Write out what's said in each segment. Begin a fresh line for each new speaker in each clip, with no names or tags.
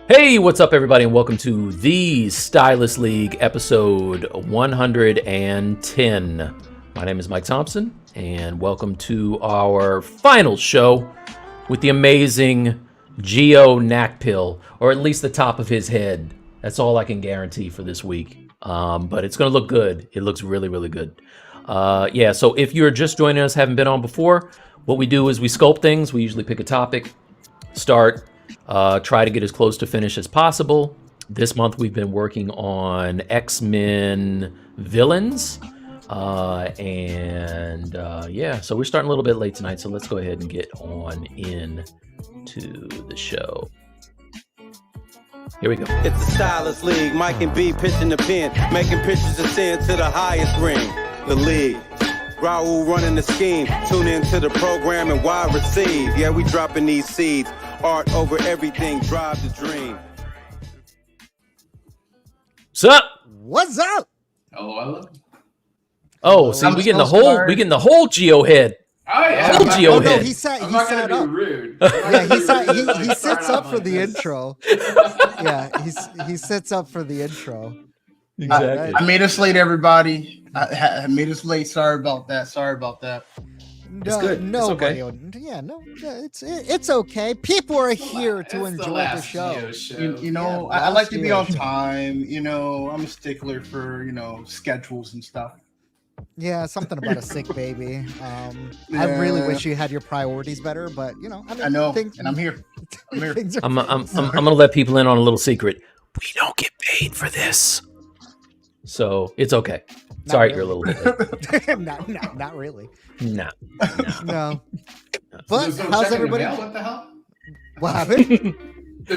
Hey, what's up, everybody, and welcome to the Stylus League episode 110. My name is Mike Thompson, and welcome to our final show with the amazing Gio Nakpil, or at least the top of his head. That's all I can guarantee for this week. But it's going to look good. It looks really, really good. So if you're just joining us, haven't been on before, what we do is we sculpt things. We usually pick a topic, start, try to get as close to finish as possible. This month we've been working on X-Men Villans. So we're starting a little bit late tonight, so let's go ahead and get on in to the show. Here we go.
It's the Stylus League. Mike and B pitching the pen, making pitches ascend to the highest ring. The league. Raul running the scheme. Tune into the program and wide receive. Yeah, we dropping these seeds. Art over everything. Drive the dream.
What's up?
What's up?
Hello.
Oh, see, we getting the whole Gio head.
Oh yeah.
Whole Gio head.
No, he sat
I'm not gonna
up.
be rude.
Yeah, he sits up for the intro. Yeah, he sits up for the intro.
Exactly.
I made us late, everybody. I made us late. Sorry about that.
It's good.
No,
It's okay.
it's okay. People are here to
It's
enjoy the
last
show.
Gio show.
You know,
Yeah,
I like to be on
last year.
time. You know, I'm a stickler for schedules and stuff.
Yeah, something about a sick baby. I
Yeah.
really wish you had your priorities better, but
I know, and I'm here. I'm here.
things are
I'm gonna let people in on a little secret. We don't get paid for this, so it's okay. Sorry, you're a little bit late.
not really.
Nah.
No. But
There's no
how's
checking the
everybody?
mail? What the hell?
What happened?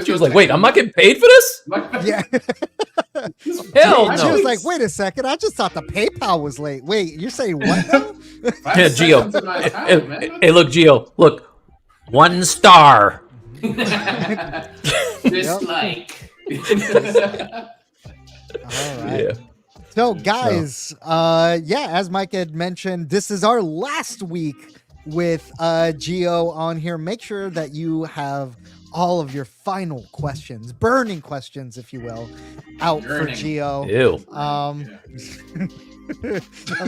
She was like, "Wait, I'm not getting paid for this?
Yeah.
Hell
She
no!"
was like, "Wait a second! I just thought the PayPal was late. Wait, you're saying what now?"
Yeah, Gio. Hey, look, Gio. Look, 1 star.
Dislike.
All right.
Yeah.
So, guys, as Mike had mentioned, this is our last week with Gio on here. Make sure that you have all of your final questions, burning questions, if you will, out
Burning.
for Gio.
Ew.
I'm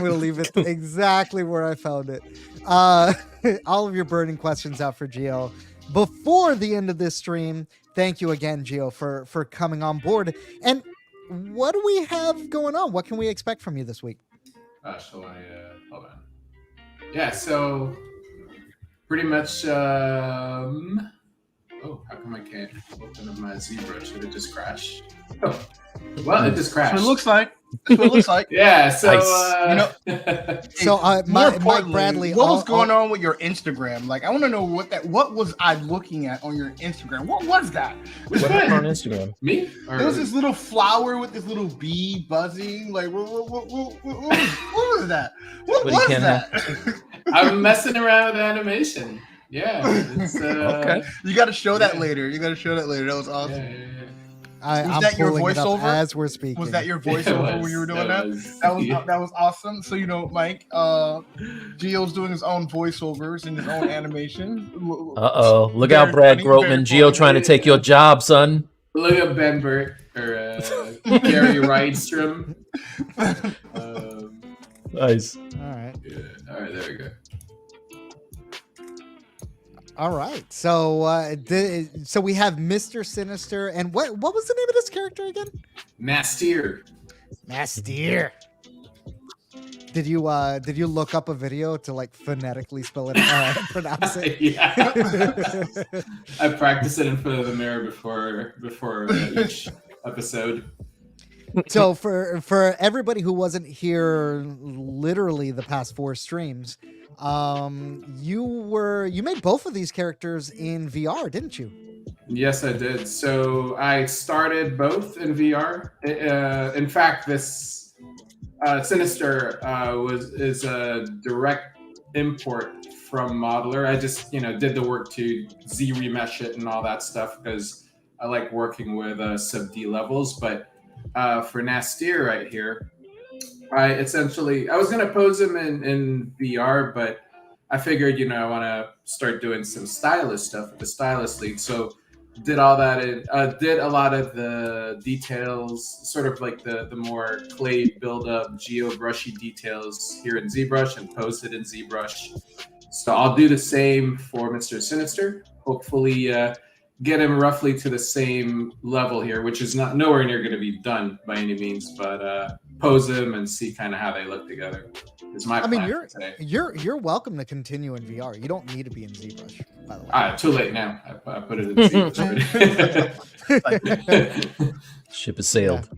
gonna leave it exactly where I found it. All of your burning questions out for Gio before the end of this stream. Thank you again, Gio, for coming on board. And what do we have going on? What can we expect from you this week?
Shall I? Hold on. Yeah. So pretty much. Oh, how come I can't open up my Zebra? Should it just crash? Oh, well, it just crashed.
That's what it looks like.
Yeah. So
Nice.
So,
More
Mike
importantly,
Bradley,
what was going on with your Instagram? Like, I want to know what was I looking at on your Instagram? What was that?
What happened on Instagram?
Me? Or
There was this little flower with this little bee buzzing. Like, what was that? What
What he
was
can't
that?
I'm messing around with animation. Yeah. It's,
Okay.
You got to show that
Yeah.
later. That was awesome.
Yeah.
I'm
that your
pulling it up
voiceover?
as we're speaking?
Was that your
It
voiceover
was,
when you were doing
it
that?
was.
That was awesome. So Mike, Gio's doing his own voiceovers and his own animation.
Uh-oh. Look out, Brad
Very funny,
Grotman.
very
Gio
funny.
trying to take your job, son.
Look at Ben Burt or Gary Rydstrom.
Nice.
All right.
Yeah. All right, there we go.
All right. So so we have Mr. Sinister, and what was the name of this character again?
Nastier.
Nastier. Did you look up a video to like phonetically spell it pronounce it?
Yeah. I practice it in front of the mirror before each episode.
So for everybody who wasn't here literally the past 4 streams, you made both of these characters in VR, didn't you?
Yes, I did. So I started both in VR. In fact, this Sinister is a direct import from Modeler. I just did the work to Z-remesh it and all that stuff because I like working with sub-D levels. But for Nastier right here, I was gonna pose him in VR, but I figured, I want to start doing some stylus stuff with the Stylus League. So did all that did a lot of the details, sort of like the more clay build up geo brushy details here in ZBrush and posted in ZBrush. So I'll do the same for Mr. Sinister. Hopefully get him roughly to the same level here, which is not nowhere near going to be done by any means, but pose him and see kind of how they look together. Is my plan for today.
You're welcome to continue in VR. You don't need to be in ZBrush, by the way.
Too late now. I put it in ZBrush.
Ship has sailed.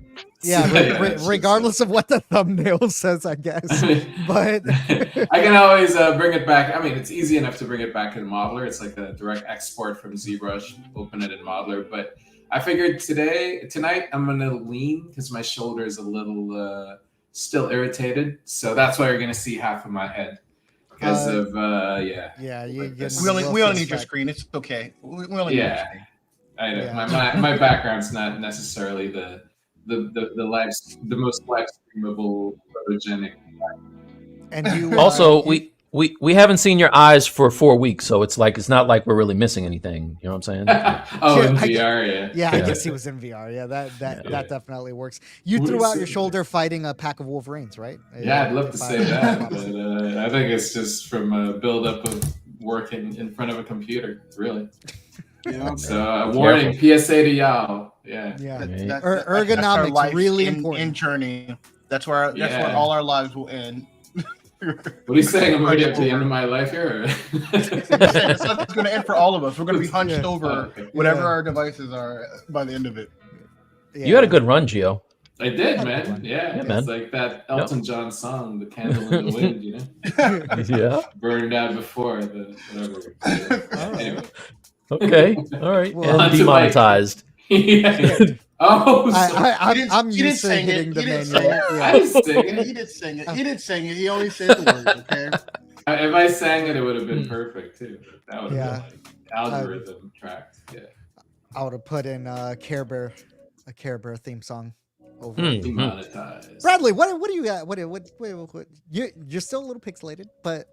Yeah, regardless of what the thumbnail says, I guess. But
I can always bring it back. I mean, it's easy enough to bring it back in Modeler. It's like a direct export from ZBrush, open it in Modeler. But I figured tonight, I'm going to lean because my shoulder is a little still irritated. So that's why you're going to see half of my head. Because of,
yeah.
We only need your screen. It's okay. We only need your screen.
I know. Yeah. My background's not necessarily the most live streamable photogenic.
And you
also we haven't seen your eyes for 4 weeks, so it's not like we're really missing anything. You know what I'm saying?
In VR,
yeah. I guess he was in VR. Yeah, that definitely works. You threw out your shoulder fighting a pack of Wolverines, right?
Yeah, I'd love to say that, but I think it's just from a buildup of working in front of a computer, really. So warning, PSA to y'all. Yeah.
Ergonomics really important.
In journey. That's where all our lives will end.
What are you saying? I'm already at the end of my life here?
It's going to end for all of us. We're going to be hunched over whatever our devices are by the end of it.
Yeah. You had a good run, Gio.
I did, man. Yeah, it's
man.
like that Elton John song, "The Candle in the Wind."
Yeah.
Burned out before the whatever. Anyway.
Okay. All right. Well, and demonetized.
I'm used to hitting the menu.
I didn't sing it.
He didn't sing it. He didn't sing it. He only said the words. Okay.
If I sang it, it would have been perfect too. That would have been algorithm tracked. Yeah.
I would have put in a Care Bear theme song. Over
demonetized.
Bradley, what do you got? What you're still a little pixelated, but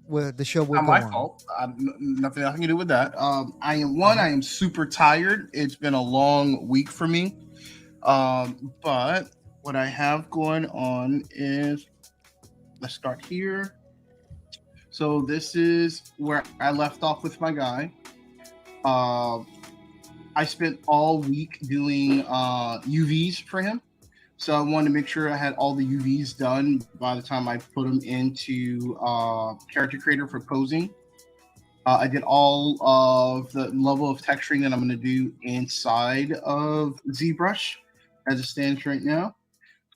the show will
not
go
my
on.
fault. Nothing to do with that. I am super tired. It's been a long week for me. But what I have going on is, let's start here. So this is where I left off with my guy. I spent all week doing UVs for him. So I wanted to make sure I had all the UVs done by the time I put them into Character Creator for posing. I did all of the level of texturing that I'm going to do inside of ZBrush as it stands right now.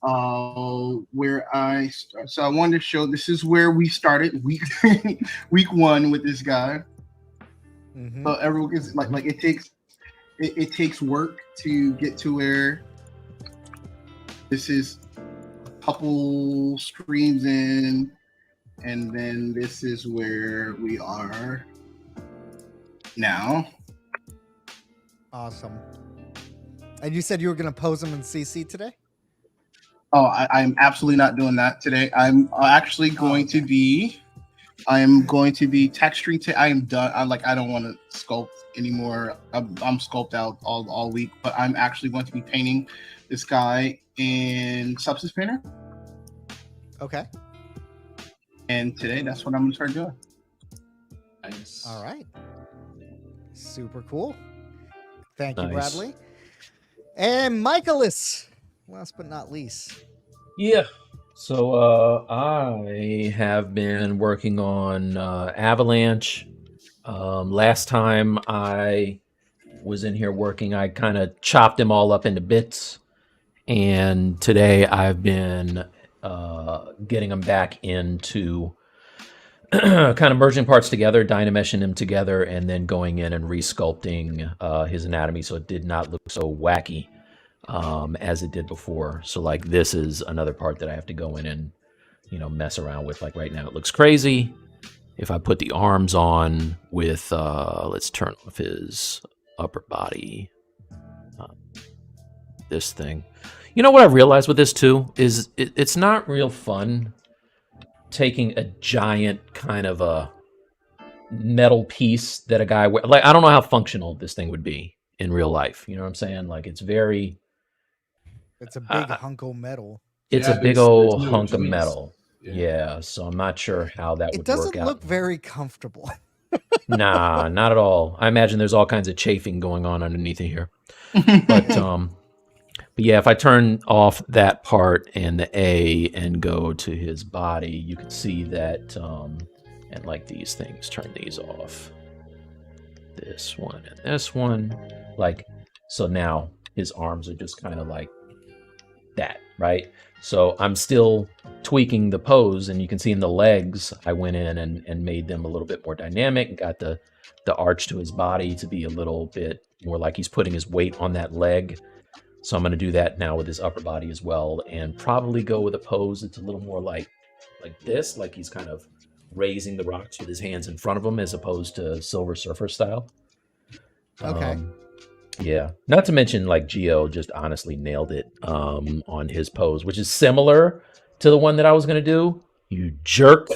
So I wanted to show, this is where we started week one with this guy. Mm-hmm. So everyone is like it takes work to get to where this is a couple streams in, and then this is where we are now.
Awesome. And you said you were going to pose them in CC today?
Oh, I'm absolutely not doing that today. I'm actually going to be. I am going to be texturing. I am done. I don't want to sculpt anymore. I'm sculpted out all week, but I'm actually going to be painting this guy in Substance Painter.
Okay.
And today, that's what I'm going to start doing.
Nice.
All right. Super cool. Thank you,
Nice.
Bradley. And Michaelis, last but not least.
Yeah. So I have been working on Avalanche. Last time I was in here working, I kind of chopped them all up into bits. And today I've been getting them back into kind of merging parts together, dynameshing them together, and then going in and resculpting his anatomy so it did not look so wacky as it did before. So like this is another part that I have to go in and, mess around with. Like right now it looks crazy. If I put the arms on with, let's turn off his upper body, this thing. You know what I realized with this too is it's not real fun taking a giant kind of a metal piece that a guy like I don't know how functional this thing would be in real life. You know what I'm saying? Like it's a
big hunk of metal.
It's a big old hunk of metal. Yeah, so I'm not sure how that would work out.
It doesn't look very comfortable.
Nah, not at all. I imagine there's all kinds of chafing going on underneath it here. But yeah, if I turn off that part and the A and go to his body, you can see that, and like these things, turn these off. This one and this one. Like, so now his arms are just kind of like that, right? So I'm still tweaking the pose, and you can see in the legs, I went in and made them a little bit more dynamic and got the arch to his body to be a little bit more like he's putting his weight on that leg. So I'm going to do that now with his upper body as well, and probably go with a pose that's a little more like this, like he's kind of raising the rocks with his hands in front of him as opposed to Silver Surfer style.
Okay.
Yeah. Not to mention, like, Gio just honestly nailed it on his pose, which is similar to the one that I was going to do. You jerk.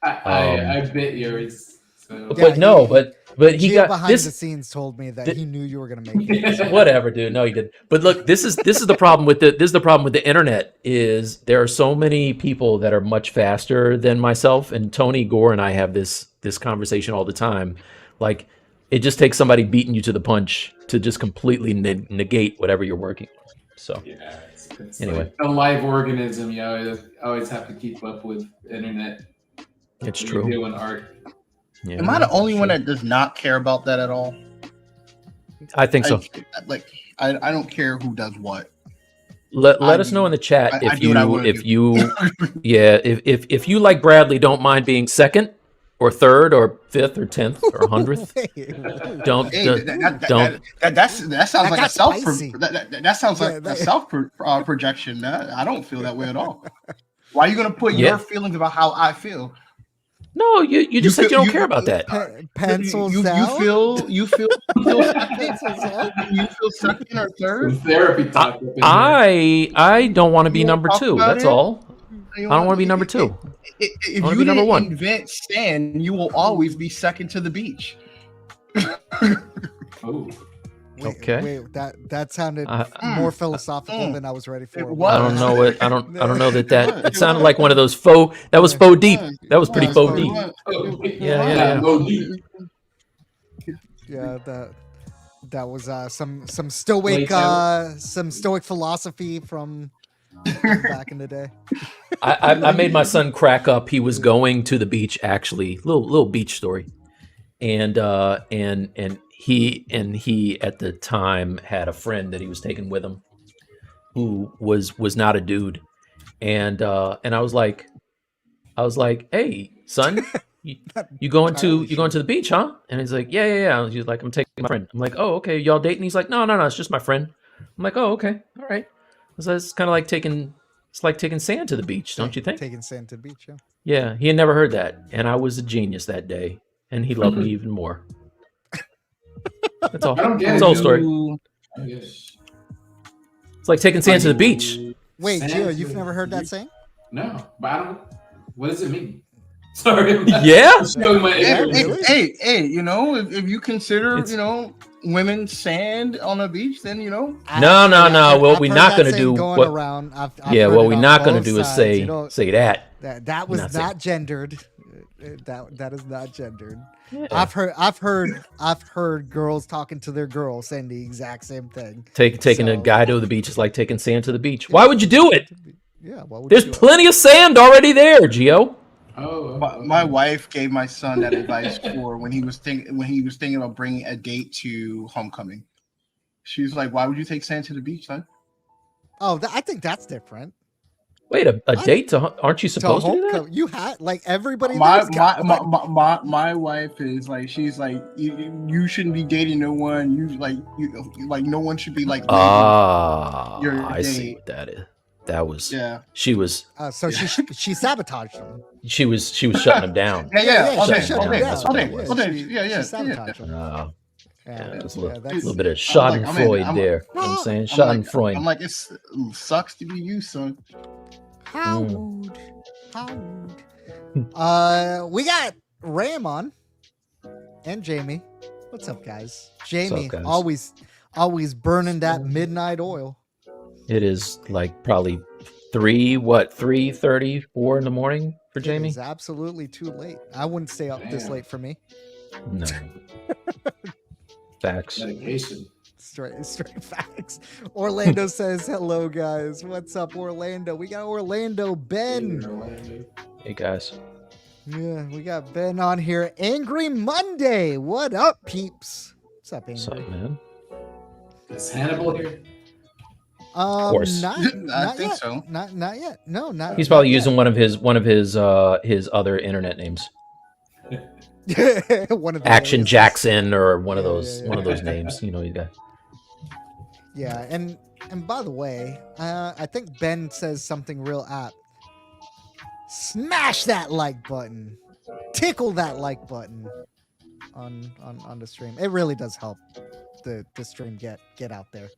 I bit yours. So.
But no, but he
Gio
got
behind
this.
the scenes told me that he knew you were going to make it.
Whatever, dude. No, you didn't. But look, this is the problem with the internet is there are so many people that are much faster than myself, and Tony Gore and I have this conversation all the time. Like, it just takes somebody beating you to the punch to just completely negate whatever you're working on. So
yeah, it's
anyway,
like a live organism. You always have to keep up with the internet.
It's
when
true.
You're doing art.
Yeah,
Am I the only one that does not care about that at all?
I think so.
I don't care who does what.
Let us know in the chat if you like Bradley don't mind being second or third or fifth or 10th or 100th.
That sounds like a self
spicy.
that sounds like a self projection. I don't feel that way at all. Why are you going to put your feelings about how I feel?
No, you just said you don't care about that.
Pencils
you
down.
You feel second or third?
Therapy talk.
I don't want to be number
talk
2.
about
That's
it?
all. I don't want to be number 2.
If
wanna
you
be number
didn't
1.
invent sand, you will always be second to the beach.
Oh.
Okay.
Wait, that sounded more philosophical than I was ready for.
It was.
I don't know it. I don't know that it sounded like one of those faux. That was faux deep. That was pretty faux deep. Yeah.
Yeah, that was some stoic philosophy from back in the day.
I made my son crack up. He was going to the beach, actually, little beach story, and he at the time had a friend that he was taking with him, who was not a dude, and I was like, hey son, you going to the beach, huh? And he's like, yeah. He's like, I'm taking my friend. I'm like, oh, okay, y'all dating? He's like, no, it's just my friend. I'm like, oh, okay, all right. So it's kind of like taking sand to the beach, don't you think?
Taking sand to the beach, yeah.
Yeah, he had never heard that, and I was a genius that day, and he loved me even more. That's all. That's the whole story. It's like taking sand to the beach.
Wait, Gio, you've never heard that saying?
No, but I don't. What does it mean? Sorry.
Yeah.
Hey, if you consider, women sand on a beach, then
No. What we're not going to do. What we're not going to do is say that.
That was not gendered. That is not gendered.
Yeah.
I've heard girls talking to their girls saying the exact same thing.
Taking a guy to the beach is like taking sand to the beach. Why would you do it?
Yeah,
there's plenty of sand already there, Gio.
Oh,
my wife gave my son that advice for when he was thinking about bringing a date to homecoming. She's like, "Why would you take sand to the beach, son?"
Oh, I think that's different.
Wait, a date to? Aren't you supposed to do that?
You had like everybody.
My wife is like, she's like, you shouldn't be dating no one. You no one should be like.
I see what that is. That was She was.
So she sabotaged him.
She was shutting him down.
Yeah.
She sabotaged him.
There's a little bit of Schadenfreude there. You know what I'm saying? Schadenfreude.
I'm like, it sucks to be you, son.
How rude. We got Ram on and Jamie. What's up, guys? Jamie,
guys?
always burning that midnight oil.
It is like probably 3:34 in the morning for Jamie.
It's absolutely too late. I wouldn't stay up this late for me.
No. Facts.
Dedication.
Straight facts. Orlando says hello, guys. What's up, Orlando? We got Orlando Ben.
Hey guys.
Yeah, we got Ben on here. Angry Monday. What up, peeps? What's up, Angry?
What's up, man?
Is Hannibal here?
Of course.
Not
I think
yet.
so.
Not yet. No, not.
He's probably
not
using one of his other internet names.
yet. One of the
Action
aliases.
Jackson or one of
Yeah,
those
yeah,
one of
yeah.
those names. You know, you got.
Yeah, and by the way, I think Ben says something real apt. Smash that like button. Tickle that like button on the stream. It really does help the stream get out there.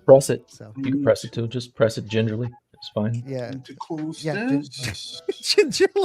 Press it.
So
You can press it too. Just press it gingerly. It's fine.
yeah,
To close
Yeah,
this.
gingerly.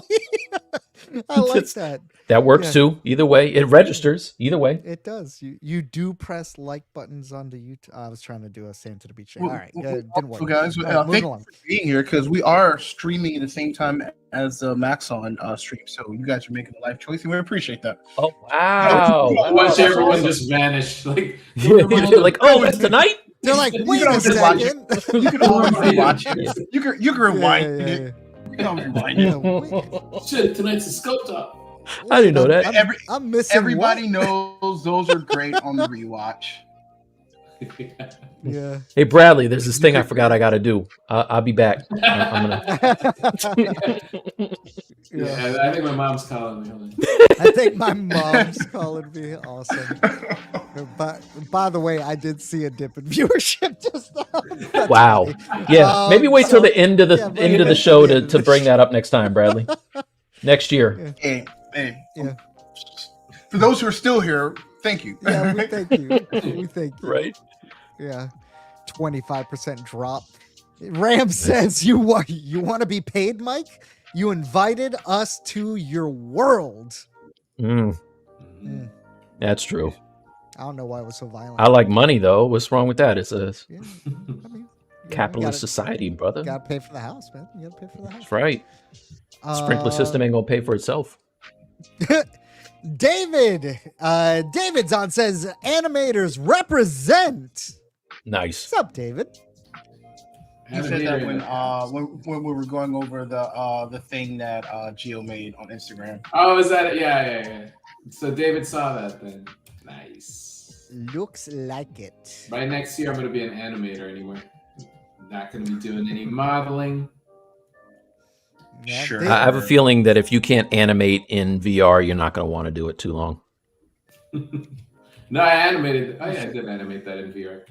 I like
Just-
that.
That works
Yeah.
too. Either way, it registers. Either way.
It does. You do press like buttons on the YouTube. I was trying to do a Sand to the Beach thing. All right, didn't work.
So guys,
All right,
thank
moving
you
along.
for being here because we are streaming at the same time as Max on stream. So you guys are making a life choice, and we appreciate that.
Oh wow!
Watch
That's
everyone
awesome.
just vanish. Like,
You're like, oh, it's tonight.
They're like,
You
wait
can
a
always watch
second.
You can always rewatch it. You can rewind
Yeah,
it. You can always rewind
yeah,
it.
yeah. Wait,
shit, tonight's a sculpt up.
I didn't know that.
I'm missing.
Everybody
what?
knows those are great on the rewatch.
Yeah.
Hey Bradley, there's this thing I forgot I got to do. I'll be back. I'm gonna.
Yeah.
I think my mom's calling me. Hold on.
I think my mom's calling me. Awesome. By the way, I did see a dip in viewership just now.
Wow. Yeah. Maybe wait till the end of the
yeah, but-
end of the show to bring that up next time, Bradley. Next year.
Hey,
Yeah.
For those who are still here, thank you.
Yeah, we thank you. We thank you.
Right.
Yeah. 25% drop. Ram says you want to be paid, Mike? You invited us to your world.
Mm,
Mm,
that's true.
I don't know why it was so violent.
I like money though. What's wrong with that? It's a
Yeah, I mean, you
capitalist
gotta-
society, brother.
Gotta pay for the house, man. You gotta pay for the house.
That's right. Sprinkler system ain't gonna pay for itself.
David, David's on says animators represent.
Nice.
What's up, David?
You said that when we were going over the thing that Gio made on Instagram.
Oh, is that it? Yeah. So David saw that then. Nice.
Looks like it.
By next year, I'm going to be an animator anyway. Not going to be doing any modeling.
Yeah,
Sure.
David-
I have a feeling that if you can't animate in VR, you're not gonna want to do it too long.
No, I animated. Oh yeah, I did animate that in VR.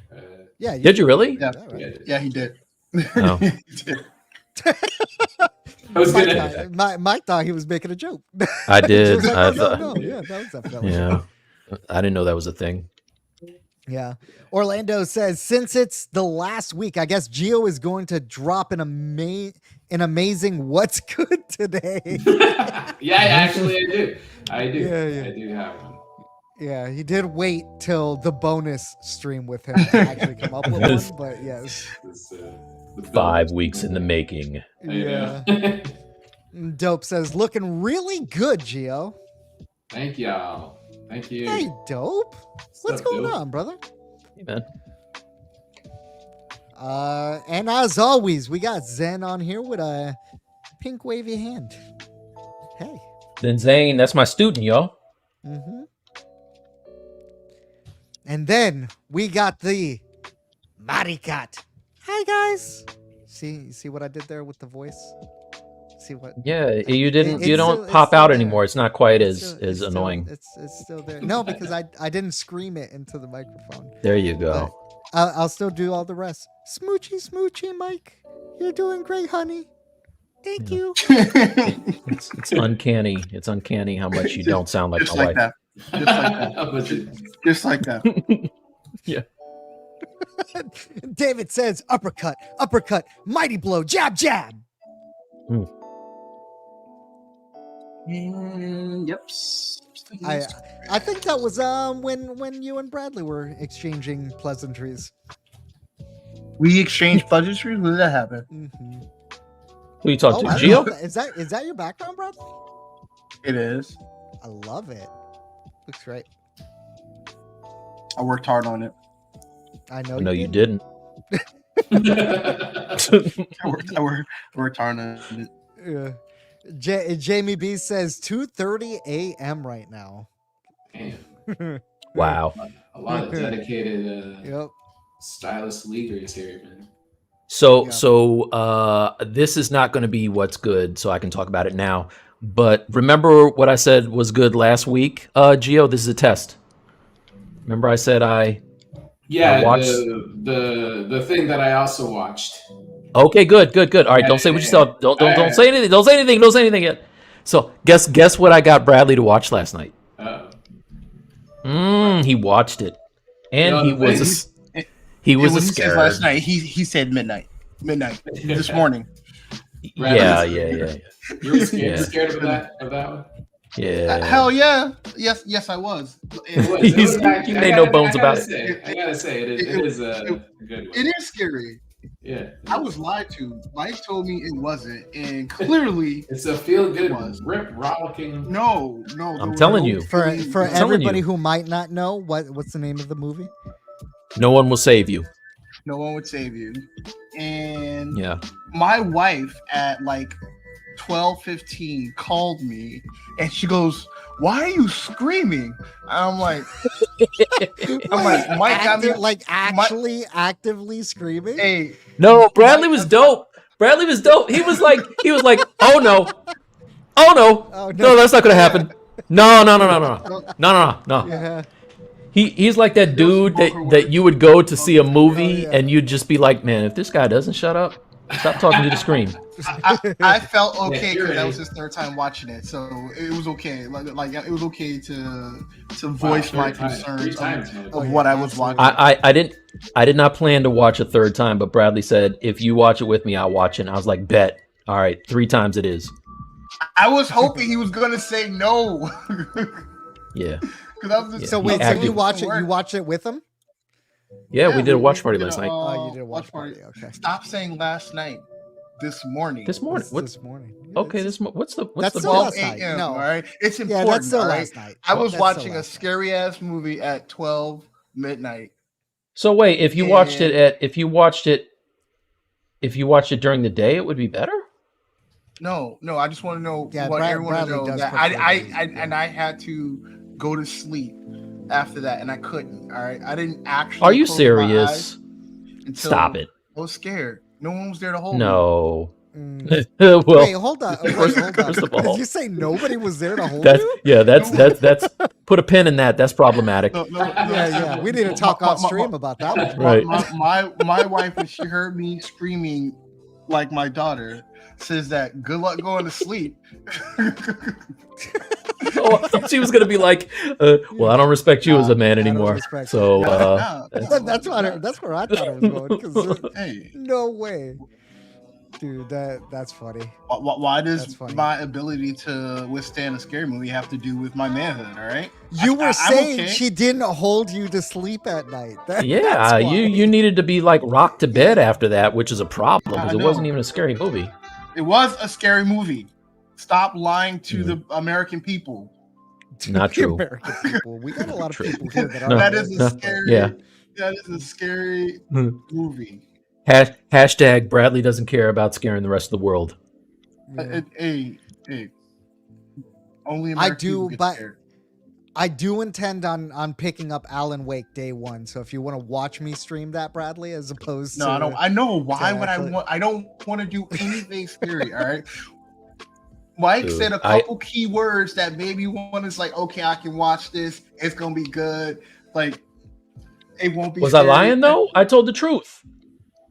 yeah.
Did you really?
Yeah.
Yeah, right.
Yeah, he did.
Oh.
He did.
I was
Mike,
gonna.
Mike thought he was making a joke.
I did.
Just like,
I
no,
thought-
no, yeah, that was definitely.
Yeah. I didn't know that was a thing.
Yeah. Orlando says, since it's the last week, I guess Gio is going to drop an amazing what's good today.
Yeah, actually, I do. I do.
Yeah.
I do have one.
Yeah, he did wait till the bonus stream with him to actually come up with one, but yes.
This, the
5 weeks in the making.
Yeah.
Yeah.
Dope says, looking really good, Gio.
Thank y'all. Thank you.
Hey, Dope. What's
up,
going
Dope?
on, brother?
Hey, man.
And as always, we got Zen on here with a pink wavy hand. Hey.
Then Zane, that's my student, y'all.
Mm-hmm. And then we got the Maricat. Hi guys. See what I did there with the voice? See what?
Yeah, you didn't.
It's
You don't
still- it's
pop
still
out
there.
anymore. It's not quite
It's
as
still- it's still-
annoying.
It's still there. No, because I didn't scream it into the microphone.
There you go.
I'll still do all the rest. Smoochy, Mike. You're doing great, honey. Thank you.
It's uncanny. It's uncanny how much you don't sound like
Just
my
like
wife.
that. Just like that.
How much it-
Just like that.
David says, uppercut, mighty blow, jab.
And yep.
I think that was when you and Bradley were exchanging pleasantries.
We exchanged pleasantries. When did that happen?
Mm-hmm.
Who you talking to?
I
Gio?
love that. Is that your background, Bradley?
It is.
I love it. Looks great.
I worked hard on it.
I know.
No, you didn't.
I worked hard on it.
Yeah. Jamie B says 2:30 a.m. right now.
Damn.
Wow.
A lot of dedicated
Yep.
Stylus Leaguers here, man.
So this is not going to be what's good, so I can talk about it now. But remember what I said was good last week, Gio? This is a test. Remember I said I watched
the thing that I also watched.
Okay, good. All right, don't say what you saw. Don't say anything. Don't say anything yet. So guess what I got Bradley to watch last night. He watched it, and he was scared.
Last night he said midnight this morning.
Yeah.
You were scared of that one?
Yeah.
Hell yeah. Yes, I was.
He made no bones about it.
I gotta say, it is a good one.
It is scary.
Yeah.
I was lied to. Mike told me it wasn't, and clearly
it's a feel-good, rip rollicking.
No.
I'm telling you.
For everybody who might not know, what's the name of the movie?
No one will save you.
No one would save you. And
yeah,
my wife at like 12:15 called me, and she goes, "Why are you screaming?" I'm like, Mike got me
actively screaming.
Hey,
no, Bradley was dope. He was like, oh no, no, that's not gonna happen. No.
Yeah.
He's like that dude that you would go to see a movie and you'd just be like, man, if this guy doesn't shut up, stop talking to the screen.
I felt okay because that was his third time watching it, so it was okay. Like it was okay to voice my concerns of what I was watching.
I did not plan to watch a third time, but Bradley said, if you watch it with me, I'll watch it. And I was like, bet. All right, 3 times it is.
I was hoping he was gonna say no.
Yeah.
So wait, so you watch it? You watch it with him?
Yeah, we did a watch party last night.
Oh, you did a watch party. Okay.
Stop saying last night. This morning.
This morning.
Okay, what's the
12 a.m.
No.
All right, it's important.
Yeah, that's still
right?
last night.
I was watching a scary ass movie at 12 midnight.
So wait, if you watched it during the day, it would be better?
No, I just want to know what
Bradley
everyone knows.
does
That
prefer
I had to go to sleep after that, and I couldn't. All right, I didn't actually.
Are you serious? Stop it!
I was scared. No one was there to hold me.
No.
Well, wait, hold on. First
of all,
did you say nobody was there to hold you?
Yeah, that's put a pin in that. That's problematic.
Yeah. We need to talk off stream about that one.
Right.
My wife, when she heard me screaming like my daughter, says that good luck going to sleep.
Oh, I thought she was gonna be like, well, I don't respect you as a man anymore. So
that's where I thought it was going. Hey, no way, dude. That's funny.
Why does my ability to withstand a scary movie have to do with my manhood? All right.
You were saying she didn't hold you to sleep at night.
You needed to be like rocked to bed after that, which is a problem because it wasn't even a scary movie.
It was a scary movie. Stop lying to the American people.
Not true.
American people. We got a lot of people here that are.
That is a scary. Yeah. That is a scary movie.
Hashtag Bradley doesn't care about scaring the rest of the world.
Hey. Only American people get scared.
I do intend on picking up Alan Wake day 1. So if you want to watch me stream that, Bradley, as opposed to
I know. Why would I don't want to do anything scary. All right. Mike said a couple key words that made me want to like, okay, I can watch this. It's gonna be good. Like, it won't be.
Was I lying though? I told the truth.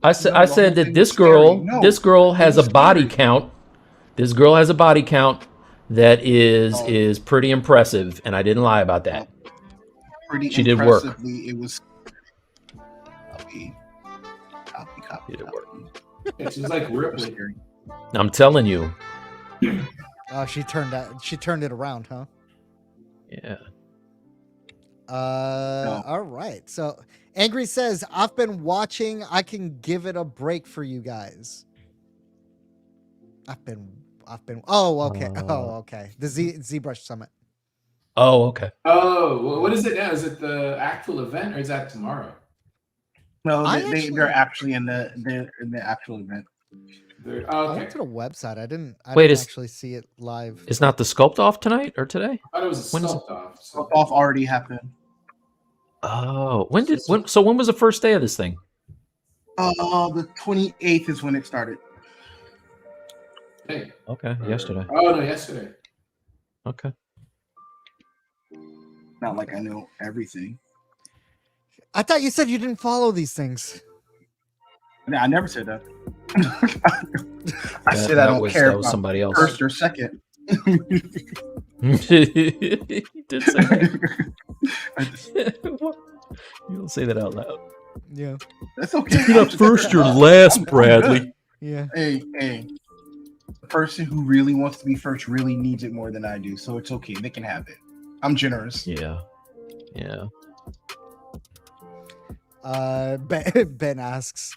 I said that this girl has a body count. This girl has a body count that is pretty impressive, and I didn't lie about that. She did work.
It was. Copy.
She did work.
She's like Ripley.
I'm telling you.
Oh, she turned it around, huh?
Yeah.
All right. So Angry says, I've been watching. I can give it a break for you guys. I've been. Oh, okay. Okay. The ZBrush Summit.
Oh, okay.
Oh, what is it now? Is it the actual event, or is that tomorrow?
No, they're actually in the actual event.
Oh,
I
okay.
went to the website. I didn't
Wait,
actually see it live.
It's not the sculpt off tonight or today?
I thought it was a
When is
sculpt off.
Sculpt off already happened.
Oh, when was the first day of this thing?
The 28th is when it started.
Hey.
Okay, yesterday.
Oh no, yesterday.
Okay.
Not like I know everything.
I thought you said you didn't follow these things.
I never said that. I said I don't care
that was
about
somebody else.
first or second.
You did say that. You don't say that out loud.
Yeah.
That's okay.
You're not first, you're last, Bradley.
Yeah.
Hey. The person who really wants to be first really needs it more than I do, so it's okay. They can have it. I'm generous.
Yeah.
Ben asks,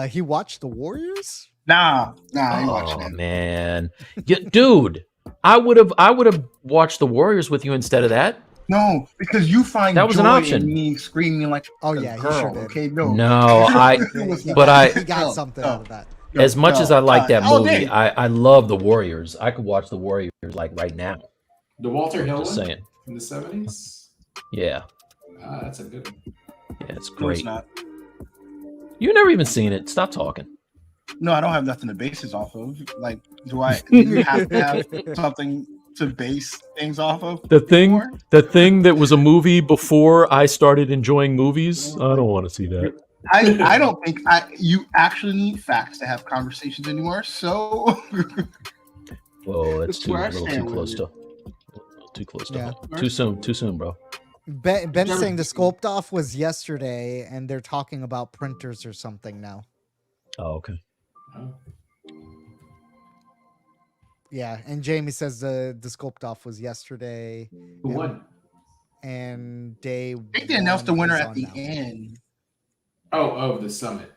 he watched The Warriors?
Nah, I ain't watching
Oh
it.
man, yeah, dude, I would have watched the Warriors with you instead of that.
No, because you find
That was an
joy
option.
in me screaming like
Oh,
a
yeah, he
girl.
sure did.
Okay, no,
No,
He
but
got something out of that.
as much as I like that
all
movie,
day.
I love the Warriors. I could watch the Warriors like right now.
The Walter Hill
Just
one
saying.
in the 70s.
Yeah,
That's a good one.
yeah, it's
No, it's
great.
not.
You never even seen it. Stop talking.
No, I don't have nothing to base this off of. Like, do you have to have something to base things off of?
The thing
anymore?
that was a movie before I started enjoying movies. I don't want to see that.
I don't think you actually need facts to have conversations anymore. So,
Whoa, that's
That's where I
too
stand with
close
it.
to. Too close to.
Yeah.
Too soon, bro.
Ben's saying the sculpt off was yesterday, and they're talking about printers or something now.
Oh, okay.
Oh.
Yeah, and Jamie says the sculpt off was yesterday,
Who won?
and day.
I think they announced the winner
is
at
on
the
now.
end.
Oh, the summit.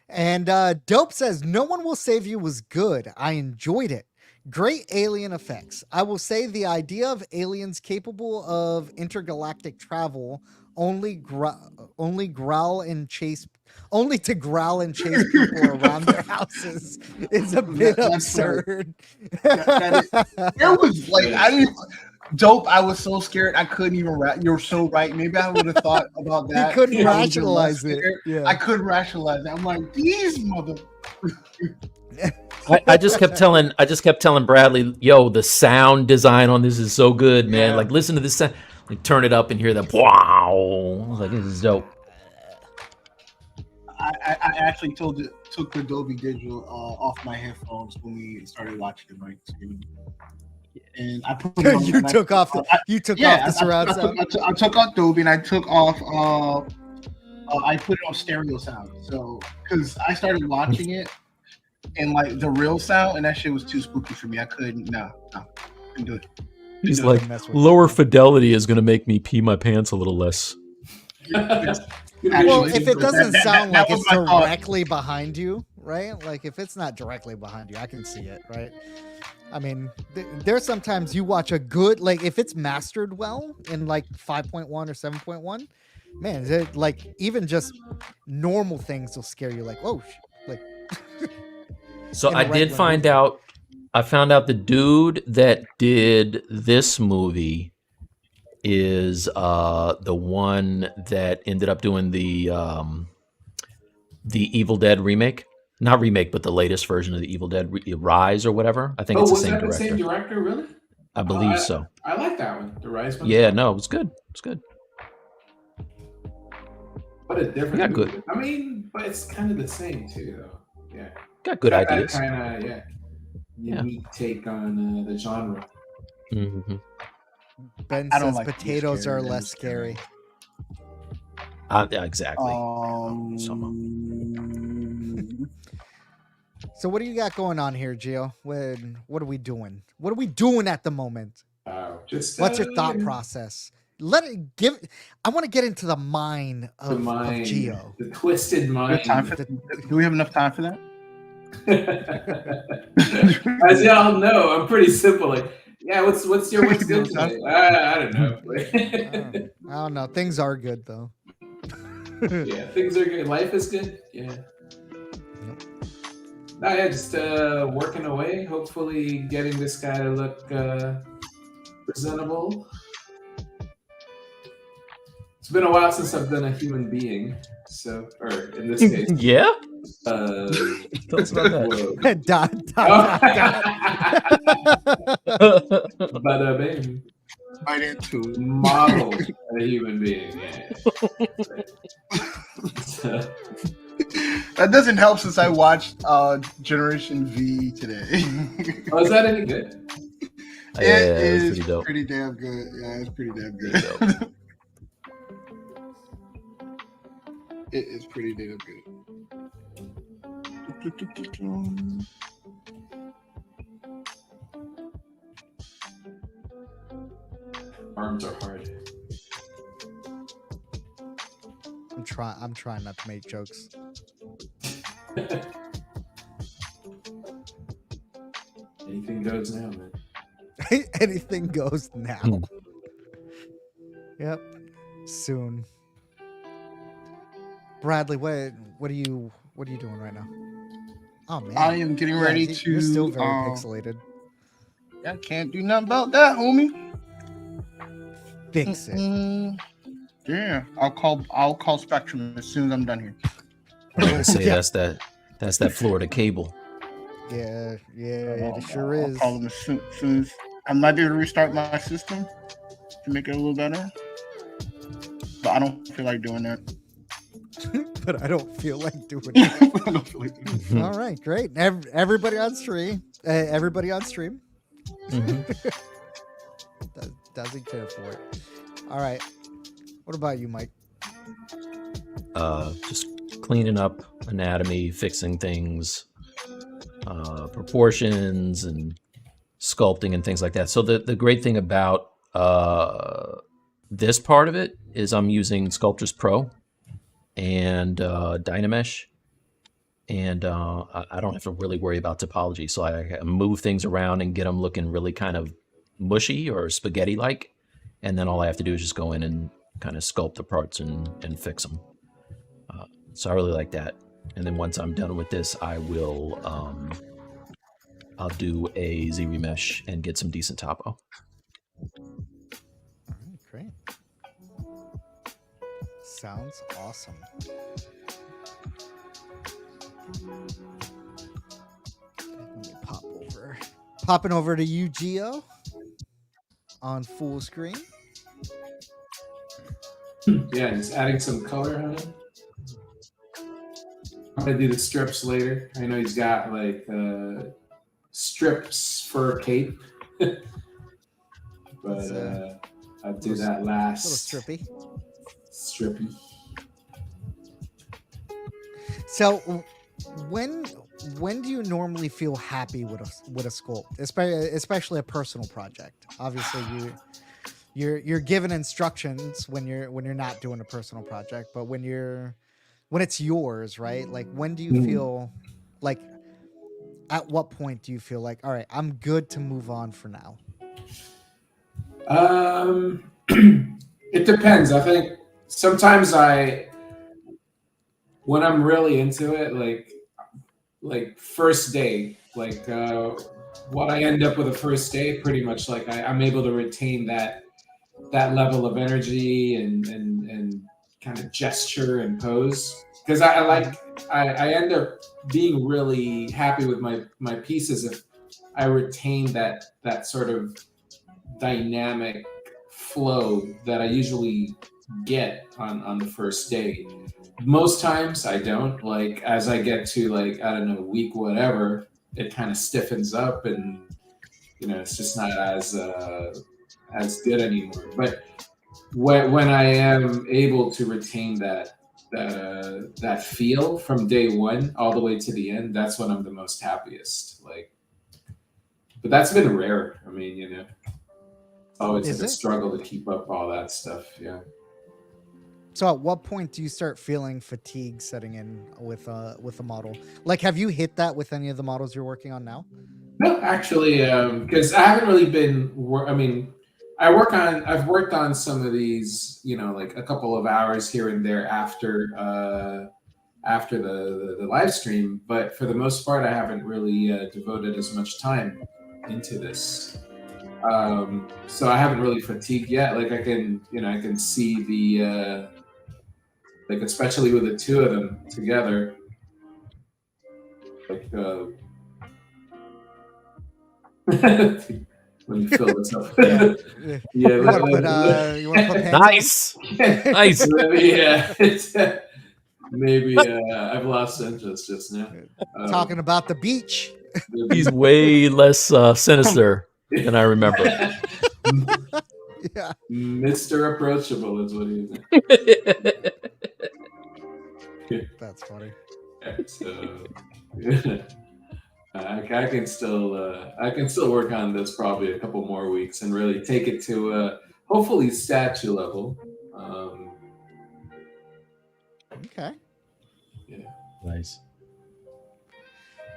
And Dope says, No One Will Save You was good. I enjoyed it. Great alien effects. I will say the idea of aliens capable of intergalactic travel only to growl and chase people around their houses is a bit
That's
absurd.
There was like I didn't. Dope. I was so scared I couldn't even. You're so right. Maybe I would have thought about that.
He couldn't
if I was even
rationalize
less
it.
scared.
Yeah.
I couldn't rationalize it. I'm like, these mother.
I just kept telling Bradley, yo, the sound design on this is so good, man.
Yeah.
Like, listen to this sound. Like, turn it up and hear that. Wow. I was like, this is dope.
I actually took Adobe Digital off my headphones when we started watching the right screen, and I put it on,
You took off the surround sound.
I took off Adobe and I took off. I put it on stereo sound. So because I started watching it and like the real sound, and that shit was too spooky for me. I couldn't do it.
He's
Doesn't
like,
mess with
lower
you.
fidelity is going to make me pee my pants a little less.
Well, if it doesn't sound like
that was
it's
my thought.
directly behind you, right? Like if it's not directly behind you, I can see it, right? I mean, there's sometimes you watch a good, like if it's mastered well in like 5.1 or 7.1, man, like even just normal things will scare you. Like, whoa, like.
So
In a
I did
regular
find
movie.
out. I found out the dude that did this movie is the one that ended up doing the Evil Dead remake. Not remake, but the latest version of the Evil Dead Rise or whatever. I think it's the
was
same
that
director.
the same director? Really?
I believe so.
I like that one. The Rise one.
Yeah, no, it was good. It's good.
But a different.
Yeah, good.
movie. I mean, but it's kind of the same too, though. Yeah.
Got good ideas.
Kind of unique take on the genre.
Mm-hmm.
Ben
I don't
says
like to be
potatoes
scared.
are less scary.
Yeah, exactly.
So what do you got going on here, Gio? What are we doing? What are we doing at the moment? What's your thought process? I want to get into the mind of Gio.
The twisted mind.
Do we have enough time for that?
As y'all know, I'm pretty simple. Like, yeah, what's good today? I don't know.
I don't know. Things are good though.
Yeah, things are good. Life is good. Yeah. No, yeah, just working away. Hopefully, getting this guy to look presentable. It's been a while since I've done a human being, or in this case,
yeah. Tell us about that.
But baby,
Right into
model a human being. Yeah.
That doesn't help since I watched Generation V today.
Oh, is that any good?
It is
pretty damn good. Yeah, it's pretty damn good. It is pretty damn good.
Arms are hard.
I'm trying not to make jokes.
Anything goes now, man.
Anything goes now. Yep. Soon. Bradley, what are you doing right now? Oh man.
I am getting ready to.
You're still very pixelated.
I can't do nothing about that, homie.
Fix it.
Yeah, I'll call Spectrum as soon as I'm done here.
I was gonna say that's that Florida cable.
Yeah, it sure is.
I'll call them as soon as I might be able to restart my system to make it a little better. But I don't feel like doing that.
But I don't feel like doing it. All right, great. Everybody on stream.
Mm-hmm.
Doesn't care for it. All right. What about you, Mike?
Just cleaning up anatomy, fixing things, proportions, and sculpting and things like that. So the great thing about this part of it is I'm using Sculptors Pro and Dynamesh, and I don't have to really worry about topology. So I move things around and get them looking really kind of mushy or spaghetti-like, and then all I have to do is just go in and kind of sculpt the parts and fix them. So I really like that. And then once I'm done with this, I will I'll do a Z remesh and get some decent topo.
All right, great. Sounds awesome. Let me popping over to you, Gio, on full screen.
Yeah, just adding some color on it. I'm gonna do the strips later. I know he's got like strips for a cape, but I'll do that last.
A little
strippy.
So, when do you normally feel happy with a sculpt, especially a personal project? Obviously, you're given instructions when you're not doing a personal project, but when it's yours, right? Like, when do you feel like? At what point do you feel like, all right, I'm good to move on for now?
It depends. I think sometimes when I'm really into it, like first day, like what I end up with a first day, pretty much like I'm able to retain that level of energy and kind of gesture and pose, because I end up being really happy with my pieces if I retain that sort of dynamic flow that I usually get on the first day. Most times I don't. Like, as I get to, like, I don't know, week whatever, it kind of stiffens up and, you know, it's just not as good anymore. But when I am able to retain that that feel from day one all the way to the end, that's when I'm the most happiest. Like, but that's been rare. I mean, you know, it's always
Is
been a
it?
struggle to keep up all that stuff. Yeah.
So at what point do you start feeling fatigue setting in with a model? Like, have you hit that with any of the models you're working on now?
No, actually, because I haven't really been. I mean, I've worked on some of these, you know, like a couple of hours here and there after the live stream, but for the most part, I haven't really devoted as much time into this. So I haven't really fatigued yet. Like I can see the like especially with the two of them together, like. When you fill this up.
Yeah.
Yeah,
You want to put pants on?
Nice.
yeah. Maybe I've lost interest just now.
Talking about the beach.
He's way less sinister than I remember.
Yeah.
Mr. Approachable is what he is.
That's funny.
So, I can still work on this probably a couple more weeks and really take it to hopefully statue level.
Okay.
Yeah.
Nice.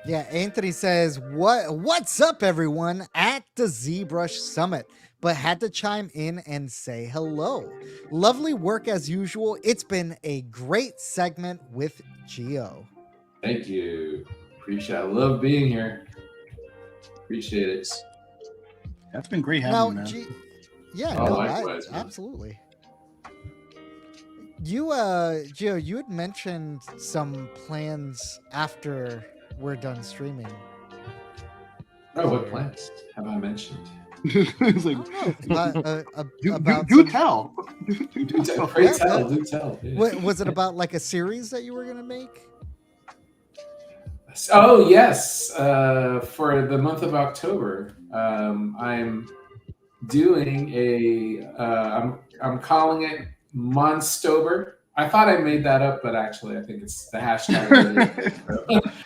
Yeah, Anthony says, what's up, everyone, at the ZBrush Summit, but had to chime in and say hello. Lovely work as usual. It's been a great segment with Gio.
Thank you. Appreciate it. I love being here. Appreciate it.
That's been great having
Now,
you, man.
yeah,
Oh,
no,
likewise, man.
absolutely. You, Gio, you had mentioned some plans after we're done streaming.
Oh, what plans have I mentioned?
It's like,
About
do
some-
tell.
Do tell. Pray tell. Do tell. Yeah.
Was it about like a series that you were gonna make?
Oh yes, for the month of October, I'm doing I'm calling it Monstober. I thought I made that up, but actually, I think it's the hashtag. I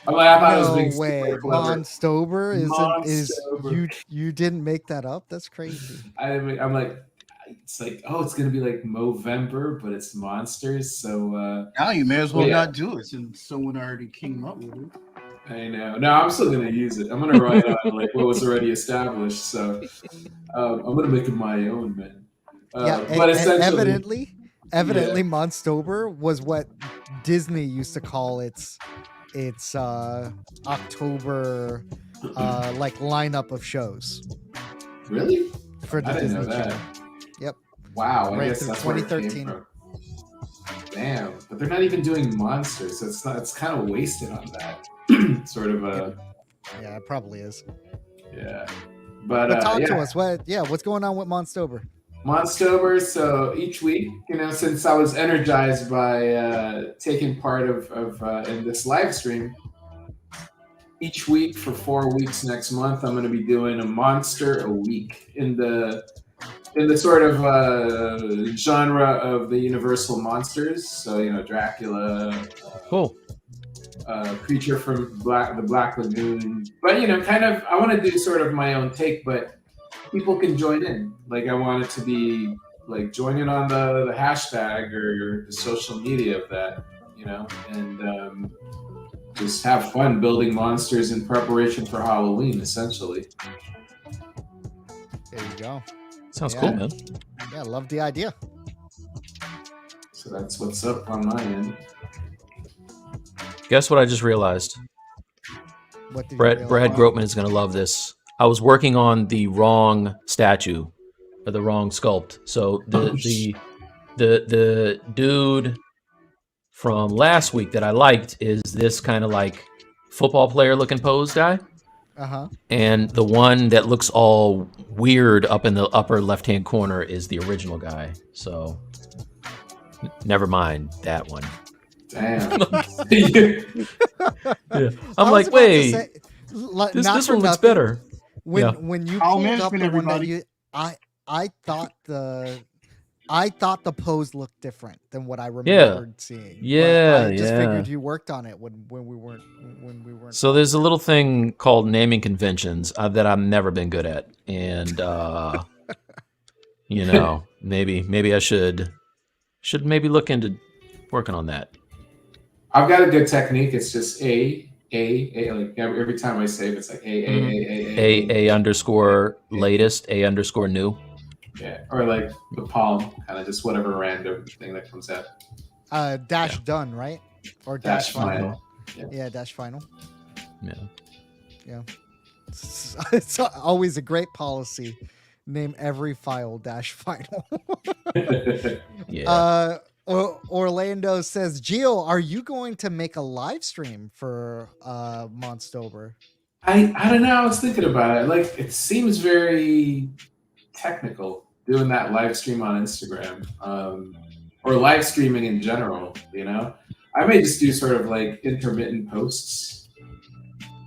thought it was being
No way,
super clever.
Monstober is
Monstober.
you didn't make that up? That's crazy.
I'm like, it's like, oh, it's gonna be like Movember, but it's monsters. So
Now you may as well
Yeah.
not do it since someone already came up with it.
I know. No, I'm still gonna use it. I'm gonna write on like what was already established. So I'm gonna make it my own, man. But essentially,
evidently, Monstober was what Disney used to call its October like lineup of shows
really,
for the
I didn't
Disney
know that.
Channel. Yep.
Wow, I
Right
guess
through
that's where it came
2013.
from. Damn, but they're not even doing monsters, so it's kind of wasted on that. Sort of
Yeah, it probably is.
yeah. But
But talk
yeah.
to us. What's going on with Monstober?
Monstober. So each week, you know, since I was energized by taking part of in this live stream, each week for 4 weeks next month, I'm going to be doing a monster a week in the sort of genre of the Universal monsters. So you know, Dracula.
Cool.
Creature from the Black Lagoon, but you know, kind of, I want to do sort of my own take, but people can join in. Like I want it to be like joining on the hashtag or the social media of that, you know, and just have fun building monsters in preparation for Halloween, essentially.
There you go.
Sounds
Yeah.
cool, man.
Yeah, love the idea.
So that's what's up on my end.
Guess what I just realized?
What did
Brad
you
Grotman is going to love this. I was working on the wrong statue, or the wrong sculpt. So the dude from last week that I liked is this kind of like football player looking pose guy.
Uh-huh.
And the one that looks all weird up in the upper left-hand corner is the original guy. So never mind that one.
Damn.
Yeah. I'm like, wait, this one looks better.
When
Yeah.
when you
Foul
pulled up
management,
the one that
everybody.
you I thought the I thought the pose looked different than what I remembered seeing.
Yeah,
but I just
yeah.
figured you worked on it when we weren't
So there's a little thing called naming conventions that I've never been good at, and maybe I should maybe look into working on that.
I've got a good technique. It's just a like every time I save, it's like
A underscore latest, A underscore new.
Yeah, or like the palm, kind of just whatever random thing that comes out.
Dash done, right? Or dash final. Yeah, dash final.
Yeah.
It's always a great policy. Name every file dash final.
Yeah.
Orlando says, Gio, are you going to make a live stream for Monstober?
I don't know. I was thinking about it. Like, it seems very technical doing that live stream on Instagram, or live streaming in general. I may just do sort of like intermittent posts.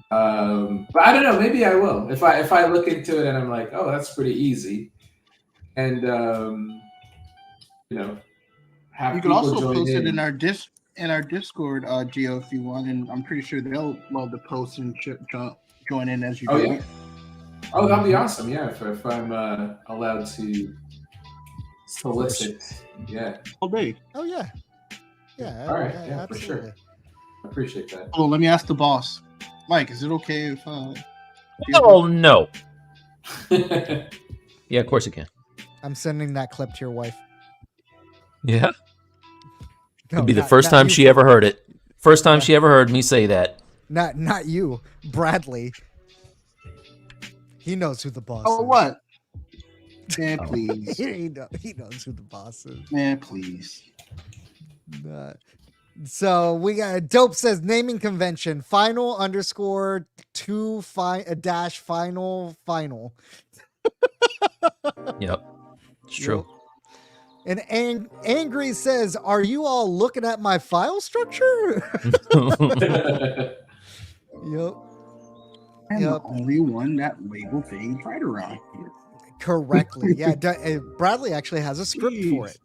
But I don't know. Maybe I will if I look into it and I'm like, oh, that's pretty easy, and have
You can
people
also
join
post it
in.
in our Discord, Gio, if you want, and I'm pretty sure they'll love to post and join in as you do.
Yeah. Oh, that'd be awesome. Yeah, if I'm allowed to solicit. Yeah.
All day.
Oh yeah. Yeah.
All right. Yeah,
absolutely.
for sure. I appreciate that.
Oh, let me ask the boss. Mike, is it okay if
Oh no. Yeah, of course it can.
I'm sending that clip to your wife.
Yeah.
No,
It'd be the
not-
first
not
time
you.
she ever heard it. First time she ever heard me say that.
Not you, Bradley. He knows who the boss
Oh,
is.
what? Man, please.
he knows who the boss is.
Man, please.
So we got Dope says naming convention final underscore two dash final.
Yep. It's true.
And Angry says, are you all looking at my file structure? Yep.
I'm the only one that labeled things right around here.
Correctly. Yeah. Bradley actually has a script for it.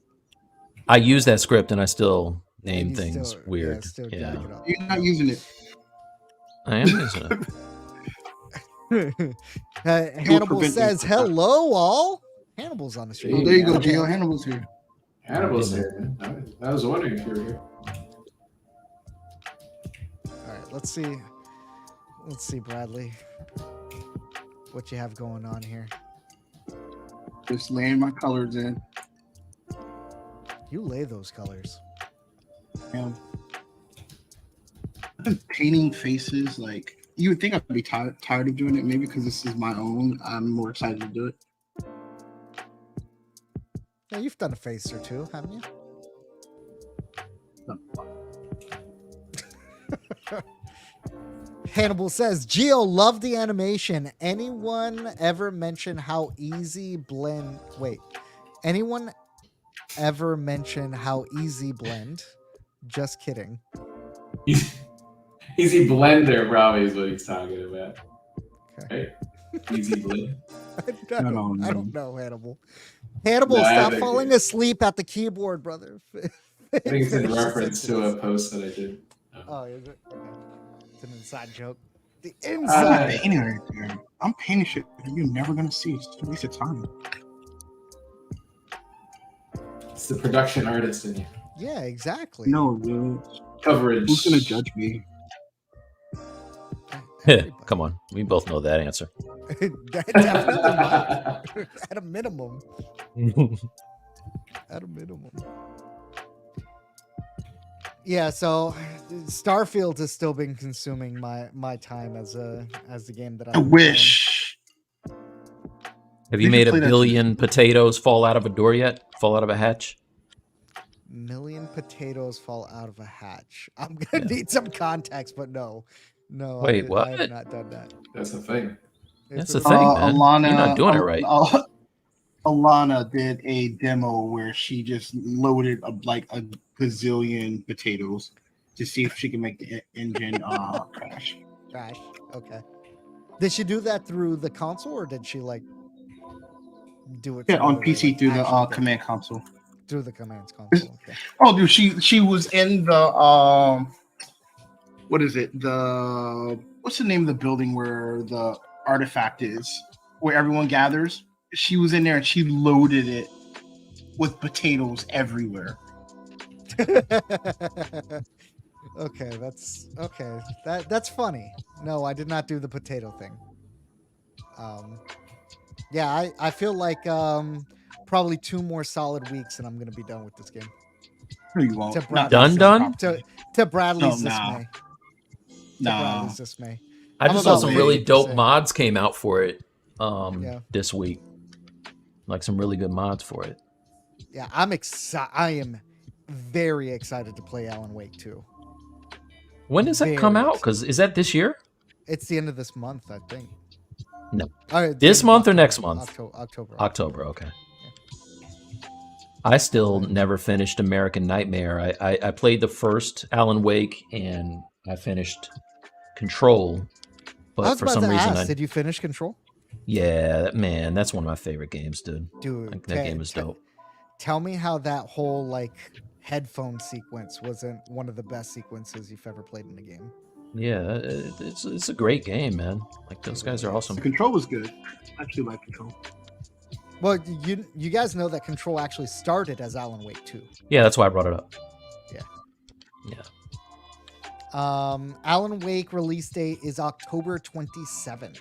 I use that script and I still name
And you
things
still-
weird.
still
Yeah.
jack it up.
You're not using it.
I am using it.
Hannibal
prevent
says,
you.
hello all. Hannibal's on the
Oh,
stream.
there you go, Gio. Hannibal's here.
Hannibal's here, man. I was wondering if you were here.
All right, let's see, Bradley, what you have going on here.
Just laying my colors in.
You lay those colors.
I've been painting faces. Like, you would think I'd be tired of doing it. Maybe because this is my own. I'm more excited to do it.
Yeah, you've done a face or two, haven't you? Hannibal says, Gio, love the animation. Anyone ever mention how easy blend? Wait, anyone ever mention how easy blend? Just kidding.
Easy blender probably is what he's talking about.
Okay.
Right? Easy blend.
I
No.
don't know, Hannibal. Hannibal,
No, I
stop
think
falling asleep at the keyboard, brother.
I think it's in reference to a post that I did.
Oh, is it? Okay. It's an inside joke. The
I'm
inside.
not painting right there. I'm painting shit that you're never gonna see. It's just a waste of time.
It's the production artist in you.
Yeah, exactly.
No, dude.
Coverage.
Who's gonna judge me?
Come on. We both know that answer.
Definitely not. At a minimum. At a minimum. Yeah, so Starfield has still been consuming my time as the game that
I wish.
Have you
We
made
could
a
play that
billion potatoes fall out of a door yet? Fall out of a hatch?
Million potatoes fall out of a hatch. I'm gonna need some context, but no.
Wait, what?
I have not done that.
That's the thing.
That's the thing, man.
Alana,
You're not doing it right.
Alana did a demo where she just loaded like a gazillion potatoes to see if she can make the engine crash.
Gosh. Okay. Did she do that through the console, or did she like do it?
Yeah,
some
on
other way,
PC
like
through the
actually do it?
command console.
through the commands console. Okay.
Oh, dude, she was in the what is it? What's the name of the building where the artifact is, where everyone gathers? She was in there and she loaded it with potatoes everywhere.
Okay, that's funny. No, I did not do the potato thing. Yeah, I feel like probably 2 more solid weeks and I'm gonna be done with this game.
No, you won't.
To
Not
Bradley's
Done?
to Bradley's
No,
dismay. To
Nah.
Bradley's dismay.
I just saw
about
some really
50%.
dope mods came out for it
Yeah.
this week. Like some really good mods for it.
Yeah, I'm excited. I am very excited to play Alan Wake 2.
When does that
Very
come out?
excited.
Because is that this year?
It's the end of this month, I think.
No.
The
This
end of
month or
October.
next month?
October.
October, okay. I still never finished American Nightmare. I played the first Alan Wake and I finished Control,
I
but
was
for
about
some
to
reason,
ask, did you finish Control?
yeah, man, that's one of my favorite games, dude.
Dude,
Like, that game is dope.
Tell me how that whole like headphone sequence wasn't one of the best sequences you've ever played in a game.
Yeah, it's a great game, man. Like those guys are awesome.
The Control was good. I actually like Control.
Well, you guys know that Control actually started as Alan Wake 2.
Yeah, that's why I brought it up.
Yeah.
Yeah.
Alan Wake release date is October 27th.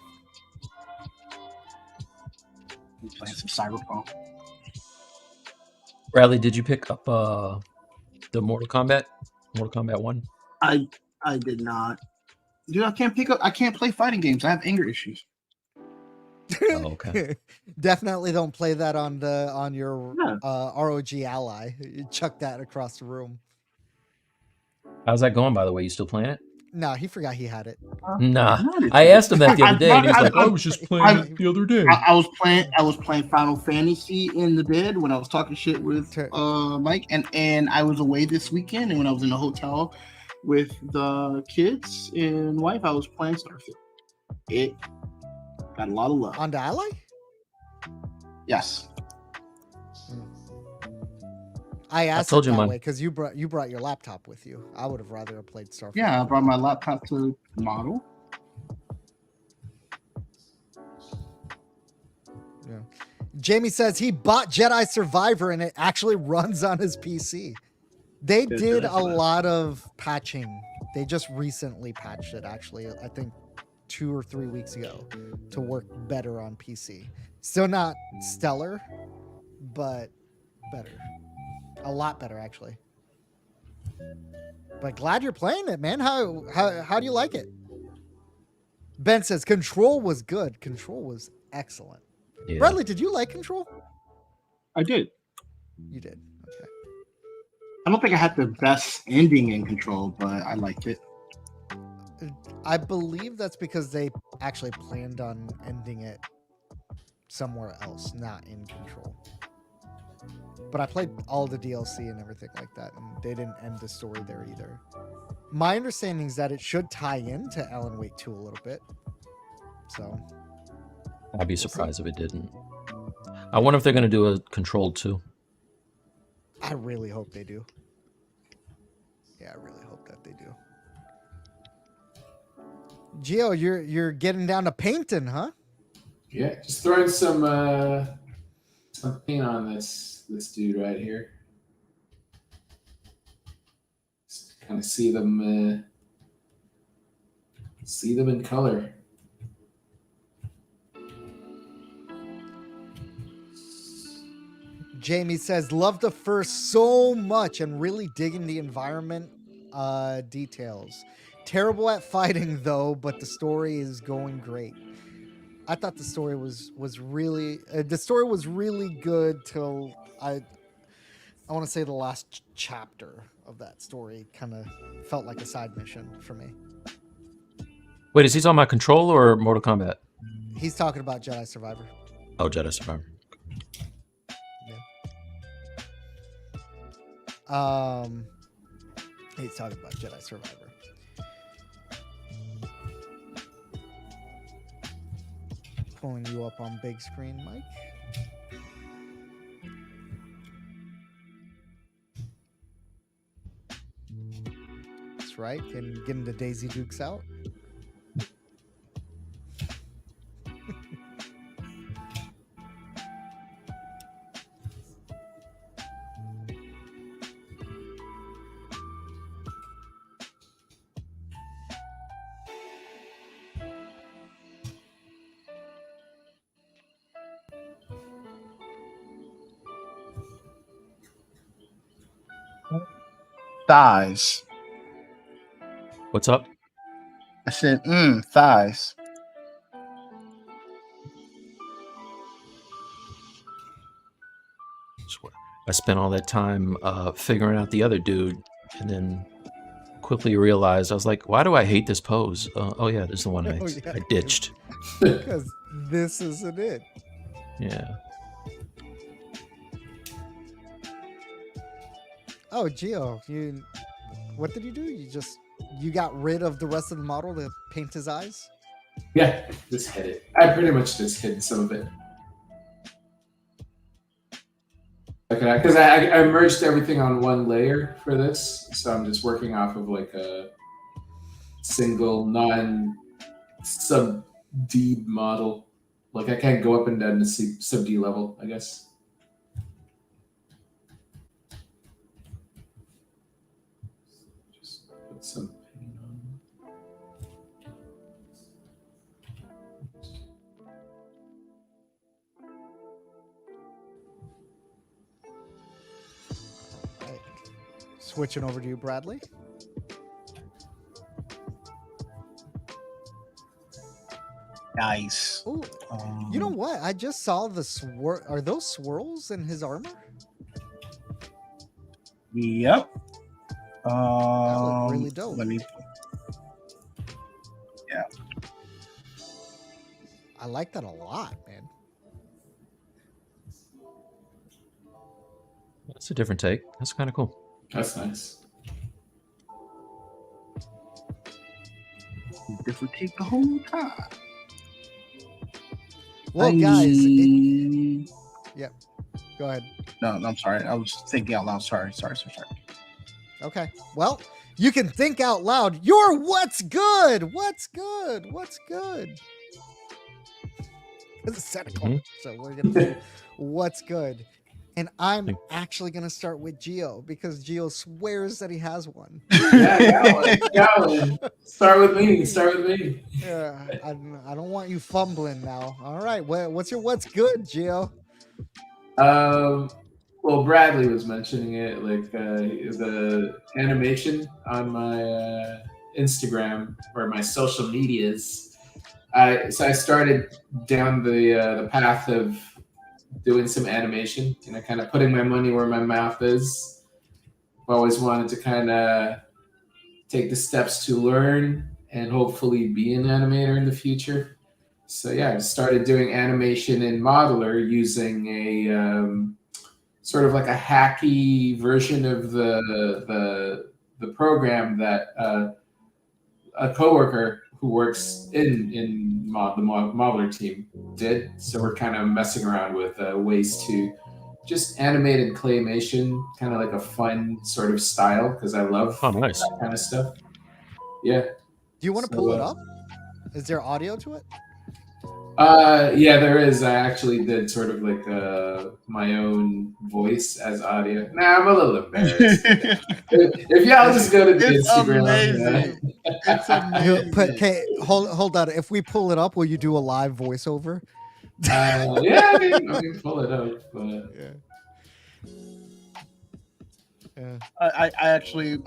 I'm playing some Cyberpunk.
Bradley, did you pick up the Mortal Kombat 1?
I did not. Dude, I can't play fighting games. I have anger issues.
Oh, okay.
Definitely don't play that on your
Yeah.
ROG Ally. You chuck that across the room.
How's that going, by the way? You still playing it?
No, he forgot he had it.
Nah. I asked him that the other day, and he's like, I was just playing
I-
it the other day.
I was playing Final Fantasy in the bed when I was talking shit with Mike, and I was away this weekend, and when I was in the hotel with the kids and wife, I was playing Starfield. It got a lot of love.
On the Ally?
Yes.
I asked
told
it
you
that
mine.
way because you brought your laptop with you. I would have rather have played Starfield.
Yeah, I brought my laptop to model.
Yeah. Jamie says he bought Jedi Survivor and it actually runs on his PC. They
Good
did
job.
a lot of patching. They just recently patched it, actually, I think 2 or 3 weeks ago, to work better on PC. Still not stellar, but better. A lot better, actually. But glad you're playing it, man. How do you like it? Ben says Control was good. Control was excellent.
Yeah.
Bradley, did you like Control?
I did.
You did. Okay.
I don't think I had the best ending in Control, but I liked it.
I believe that's because they actually planned on ending it somewhere else, not in Control. But I played all the DLC and everything like that, and they didn't end the story there either. My understanding is that it should tie into Alan Wake 2 a little bit. So
I'd be surprised if it didn't. I wonder if they're going to do a Control 2.
I really hope they do. Yeah, I really hope that they do. Gio, you're getting down to painting, huh?
Yeah, just throwing some paint on this dude right here. Just kind of see them in color.
Jamie says, love the first so much and really digging the environment details. Terrible at fighting though, but the story is going great. I thought the story was really good till I want to say the last chapter of that story kind of felt like a side mission for me.
Wait, is he talking about Control or Mortal Kombat?
He's talking about Jedi Survivor.
Oh, Jedi Survivor.
He's talking about Jedi Survivor. Pulling you up on big screen, Mike. Dukes, right? And getting the Daisy Dukes out.
Thighs.
What's up?
I said, thighs.
I spent all that time figuring out the other dude, and then quickly realized I was like, "Why do I hate this pose?" Oh yeah, this is the one I ditched.
Because this isn't it.
Yeah.
Oh, Gio, what did you do? You got rid of the rest of the model to paint his eyes?
Yeah, just hid it. I pretty much just hid some of it. Okay, because I merged everything on one layer for this, so I'm just working off of like a single non-sub D model. Like I can't go up and down to sub D level, I guess. Just put some paint on.
Right. Switching over to you, Bradley.
Nice.
Ooh, you know what? I just saw the swirl. Are those swirls in his armor?
Yep.
That look really dope.
Let me. Yeah.
I like that a lot, man.
That's a different take. That's kind of cool.
That's nice.
Different take the whole time.
Well, guys, yeah. Go ahead.
No, I'm sorry. I was thinking out loud. Sorry.
Okay. Well, you can think out loud. Your what's good? What's good? What's good? It's Santa Claus, so we're gonna do what's good. And I'm actually gonna start with Gio because Gio swears that he has one.
Yeah, got one. Start with me.
Yeah, I don't want you fumbling now. All right, what's your what's good, Gio?
Well, Bradley was mentioning it, like the animation on my Instagram or my social medias. So I started down the path of doing some animation, kind of putting my money where my mouth is. I've always wanted to kind of take the steps to learn and hopefully be an animator in the future. So yeah, I started doing animation in Modeler using a sort of like a hacky version of the program that a coworker who works in the Modeler team did. So we're kind of messing around with ways to just animate in claymation, kind of like a fun sort of style, because I love that kind of stuff. Yeah.
Do you want to pull it up? Is there audio to it?
Yeah, there is. I actually did sort of like my own voice as audio. Nah, I'm a little embarrassed. if y'all just go to the Instagram.
It's amazing.
Okay, hold on. If we pull it up, will you do a live voiceover?
Yeah, I can pull it up. But...
Yeah.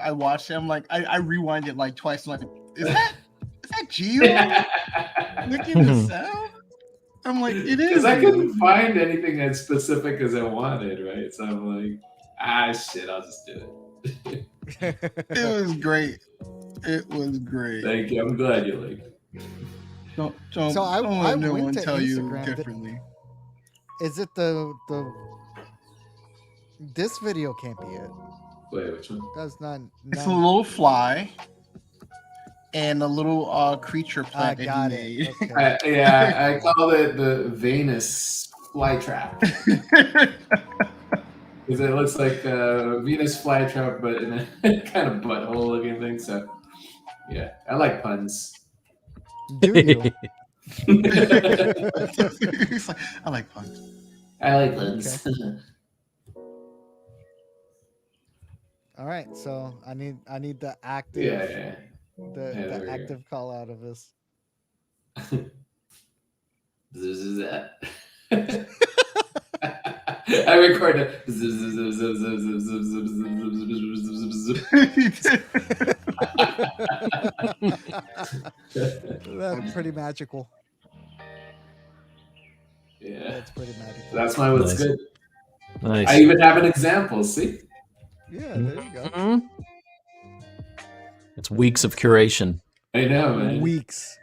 I watched it. I'm like, I rewind it like twice. I'm like, is that Gio? Look at the sound. I'm like, it is.
Because I couldn't find anything as specific as I wanted, right? So I'm like, shit, I'll just do it.
It was great. It was great.
Thank you. I'm glad you like it.
Don't let no one tell
Instagram
you differently.
Is it this video can't be it.
Wait, which one?
That's not.
It's a little fly and a little creature plant that he made.
Okay.
I call it the Venus flytrap. Because it looks like a Venus flytrap, but in a kind of butthole looking thing. So Yeah, I like puns.
Do you?
He's like, I like puns.
I like puns.
All right, so I need the active
Yeah.
the active call out of this.
This is that. I recorded.
That's pretty magical.
Yeah,
That's pretty magical.
that's my what's
Nice.
good.
Nice.
I even have an example. See?
Yeah, there you go.
Mhm. It's weeks of curation.
I know, man.
Weeks.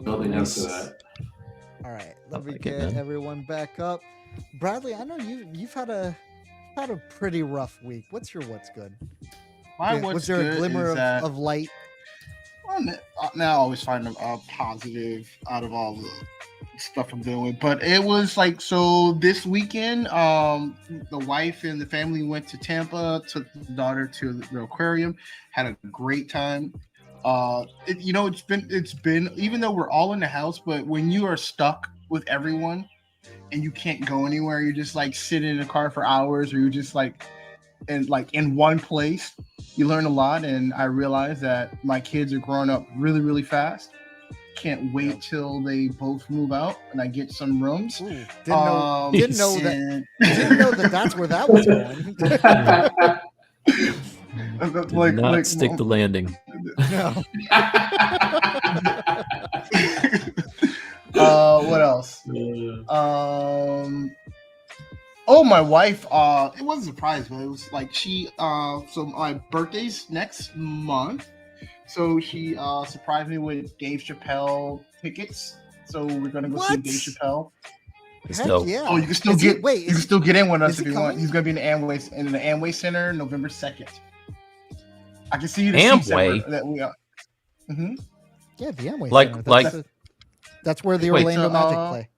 Building up to that.
All right, let me
like it,
get
man.
everyone back up. Bradley, I know you've had a pretty rough week. What's good?
My
Was
what's
there a
good
glimmer
is that
of light?
well, now I always find a positive out of all the stuff I'm dealing with. But it was like, so this weekend, the wife and the family went to Tampa, took the daughter to the aquarium, had a great time. It's been even though we're all in the house, but when you are stuck with everyone and you can't go anywhere, you just like sit in a car for hours, or you just like in one place, you learn a lot. And I realized that my kids are growing up really, really fast. Can't wait till they both move out and I get some rooms.
Ooh, didn't know that that's where that was going.
Did not stick the landing.
No.
What else? Oh, my wife. It wasn't a surprise, but it was like she. So my birthday's next month, so she surprised me with Dave Chappelle tickets. So we're gonna go see Dave Chappelle.
It's
Heck
dope.
yeah.
Oh, you can still you can still get in with us if you want. He's gonna be in the Amway Center, November 2nd. I can see you.
Amway?
That we are. Mm-hmm.
Yeah, the Amway
Like-
Center.
like-
That's where the
Wait,
Orlando Magic play.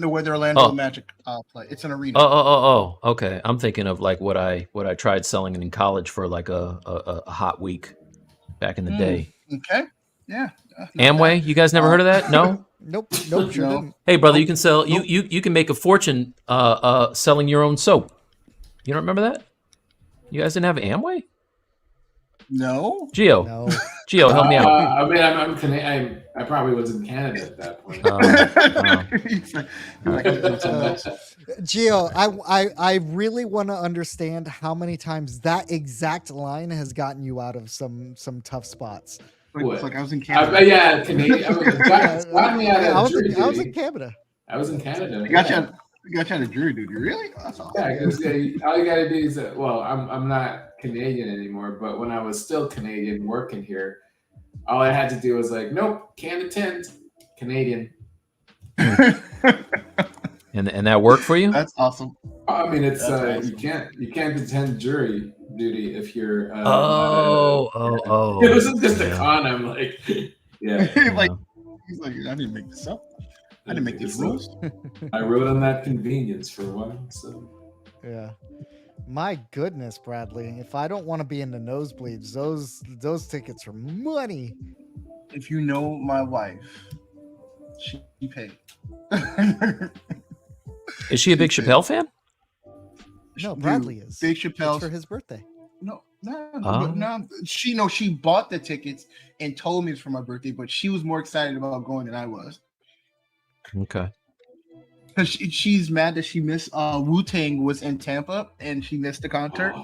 Where the Orlando Magic play. It's an arena.
Oh. Okay. I'm thinking of like what I tried selling in college for like a hot week back in the day.
Okay. Yeah.
Amway. You guys never heard of that? No.
Nope. Sure didn't.
Hey, brother, you can sell. You can make a fortune selling your own soap. You don't remember that? You guys didn't have Amway?
No.
Gio.
No.
Gio, help me out.
I mean, I'm Canadian. I probably was in Canada at that point.
Gio, I really want to understand how many times that exact line has gotten you out of some tough spots.
It's like I was in Canada.
Yeah, Canadian. Got me out of
I was
jury
in Canada.
I was in Canada.
I got you out of jury duty. Really? That's awesome.
Yeah, 'cause, all you gotta do is I'm not Canadian anymore, but when I was still Canadian working here, all I had to do was like, nope, can't attend. Canadian.
And that worked for you?
That's awesome.
I mean, it's
That's
you can't attend jury duty if you're. It
Oh.
wasn't just a con. I'm like, yeah.
He's like, I didn't make this up. I didn't make these rules.
I wrote on that convenience for one. So
Yeah. My goodness, Bradley. If I don't want to be in the nosebleeds, those tickets are money.
If you know my wife, she paid.
Is she a big Chappelle fan?
No, Bradley is.
Big
It's
Chappelle
for his birthday.
No.
Oh.
No. She bought the tickets and told me it's for my birthday, but she was more excited about going than I was.
Okay.
Because she's mad that she missed Wu-Tang was in Tampa and she missed the concert.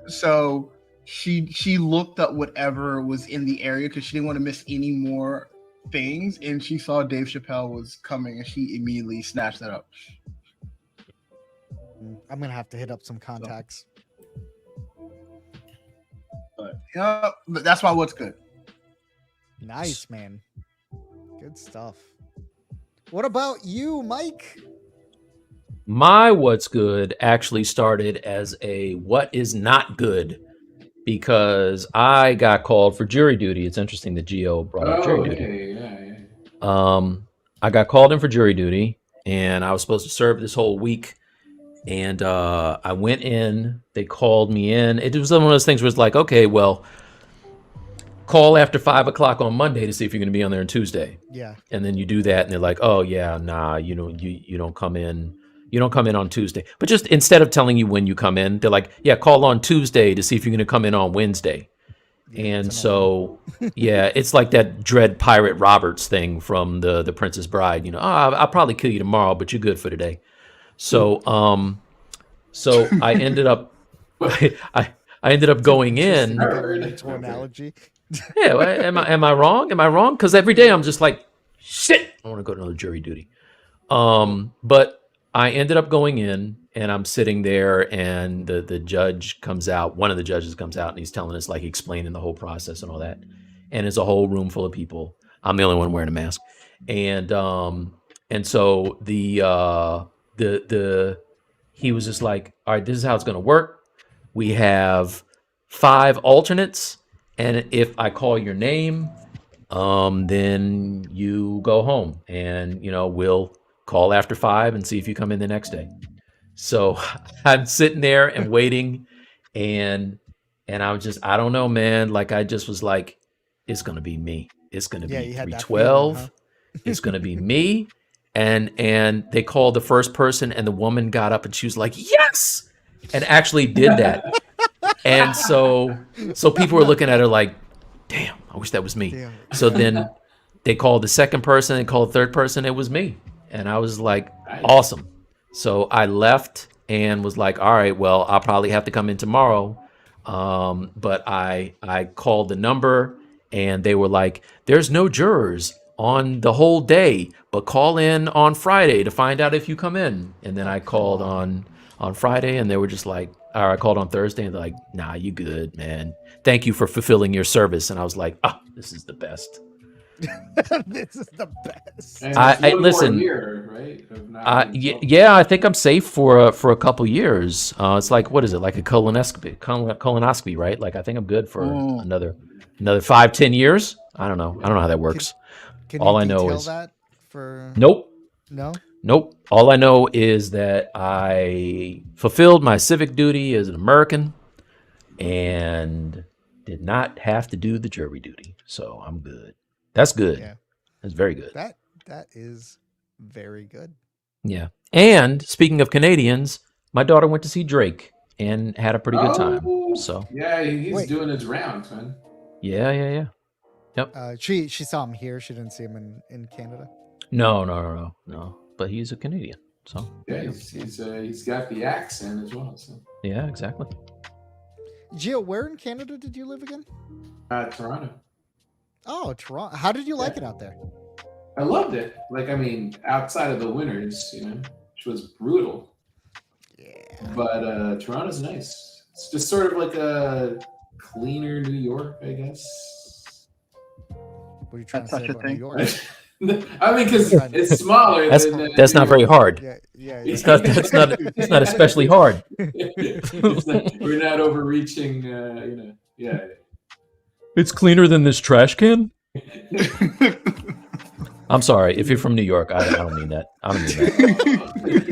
So she looked up whatever was in the area because she didn't want to miss any more things, and she saw Dave Chappelle was coming and she immediately snatched that up.
I'm gonna have to hit up some contacts.
But yeah, but that's why what's good.
Nice, man. Good stuff. What about you, Mike?
My what's good actually started as a what is not good because I got called for jury duty. It's interesting that Gio brought up jury duty.
Yeah.
I got called in for jury duty and I was supposed to serve this whole week. And I went in, they called me in. It was one of those things where it's like, okay, well, call after 5 o'clock on Monday to see if you're going to be on there on Tuesday.
Yeah.
And then you do that, and they're like, oh yeah, nah, you don't come in. You don't come in on Tuesday. But just instead of telling you when you come in, they're like, yeah, call on Tuesday to see if you're going to come in on Wednesday. Yeah, and so, yeah, it's like that Dread Pirate Roberts thing from the Princess Bride. You know, I'll probably kill you tomorrow, but you're good for today. So, I ended up, I ended up going in.
Analogy.
Yeah, am I wrong? Am I wrong? Because every day I'm just like, shit, I want to go to another jury duty. But I ended up going in, and I'm sitting there, and the judge comes out. One of the judges comes out, and he's telling us, like, explaining the whole process and all that. And it's a whole room full of people. I'm the only one wearing a mask. And so he was just like, all right, this is how it's going to work. We have 5 alternates, and if I call your name, then you go home, and we'll call after 5 and see if you come in the next day. So I'm sitting there and waiting, and I don't know, man. Like, I just was like, it's gonna be me. It's gonna be 312. Huh? It's gonna be me. And they called the first person, and the woman got up and she was like, yes, and actually did that. And so people were looking at her like, damn, I wish that was me. Damn. So then they called the second person and called the third person. It was me. And I was like, awesome. So I left and was like, all right, well, I'll probably have to come in tomorrow. But I called the number, and they were like, there's no jurors on the whole day, but call in on Friday to find out if you come in. And then I called on Friday, and they were just like, or I called on Thursday, and they're like, nah, you good, man. Thank you for fulfilling your service. And I was like, this is the best.
This is the best.
I listen.
Year, right?
Yeah, I think I'm safe for a couple years. It's like, what is it? Like a colonoscopy, right? Like, I think I'm good for another 5-10 years. I don't know. I don't know how that works.
Can
all
you
I know
detail
is
that for.
Nope.
No.
Nope. All I know is that I fulfilled my civic duty as an American and did not have to do the jury duty. So I'm good. That's good. Yeah. That's very good.
That is very good.
Yeah. And speaking of Canadians, my daughter went to see Drake and had a pretty good time. So
yeah, he's doing his rounds, man.
Yeah. Yep.
She saw him here. She didn't see him in Canada.
No. But he's a Canadian. So
yeah, he's got the accent as well. So
yeah, exactly.
Gio, where in Canada did you live again?
Toronto.
Oh, Toronto. How did you like it out there?
I loved it. Like, I mean, outside of the winters, which was brutal.
Yeah.
But Toronto's nice. It's just sort of like a cleaner New York, I guess.
What are you trying to say about New York?
I mean, because it's smaller.
That's not very hard.
Yeah.
It's not especially hard.
We're not overreaching. Yeah.
It's cleaner than this trash can. I'm sorry if you're from New York. I don't mean that. I don't mean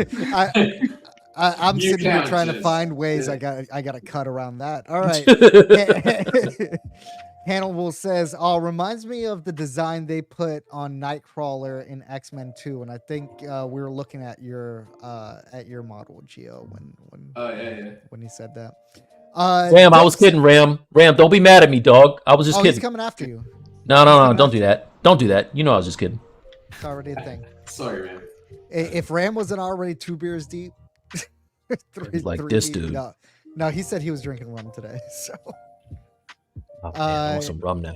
that.
I'm sitting here trying to find ways. I got to cut around that. All right. Hannibal says, reminds me of the design they put on Nightcrawler in X-Men 2, and I think we were looking at your model, Gio, when he said that.
Ram, I was kidding, Ram. Ram, don't be mad at me, dog. I was just kidding.
He's coming after you.
No, don't do that. Don't do that. You know I was just kidding.
It's already a thing.
Sorry, Ram.
If Ram wasn't already 2 beers deep,
three this
deep,
dude.
No, he said he was drinking rum today, so.
Oh, man, I want some rum now.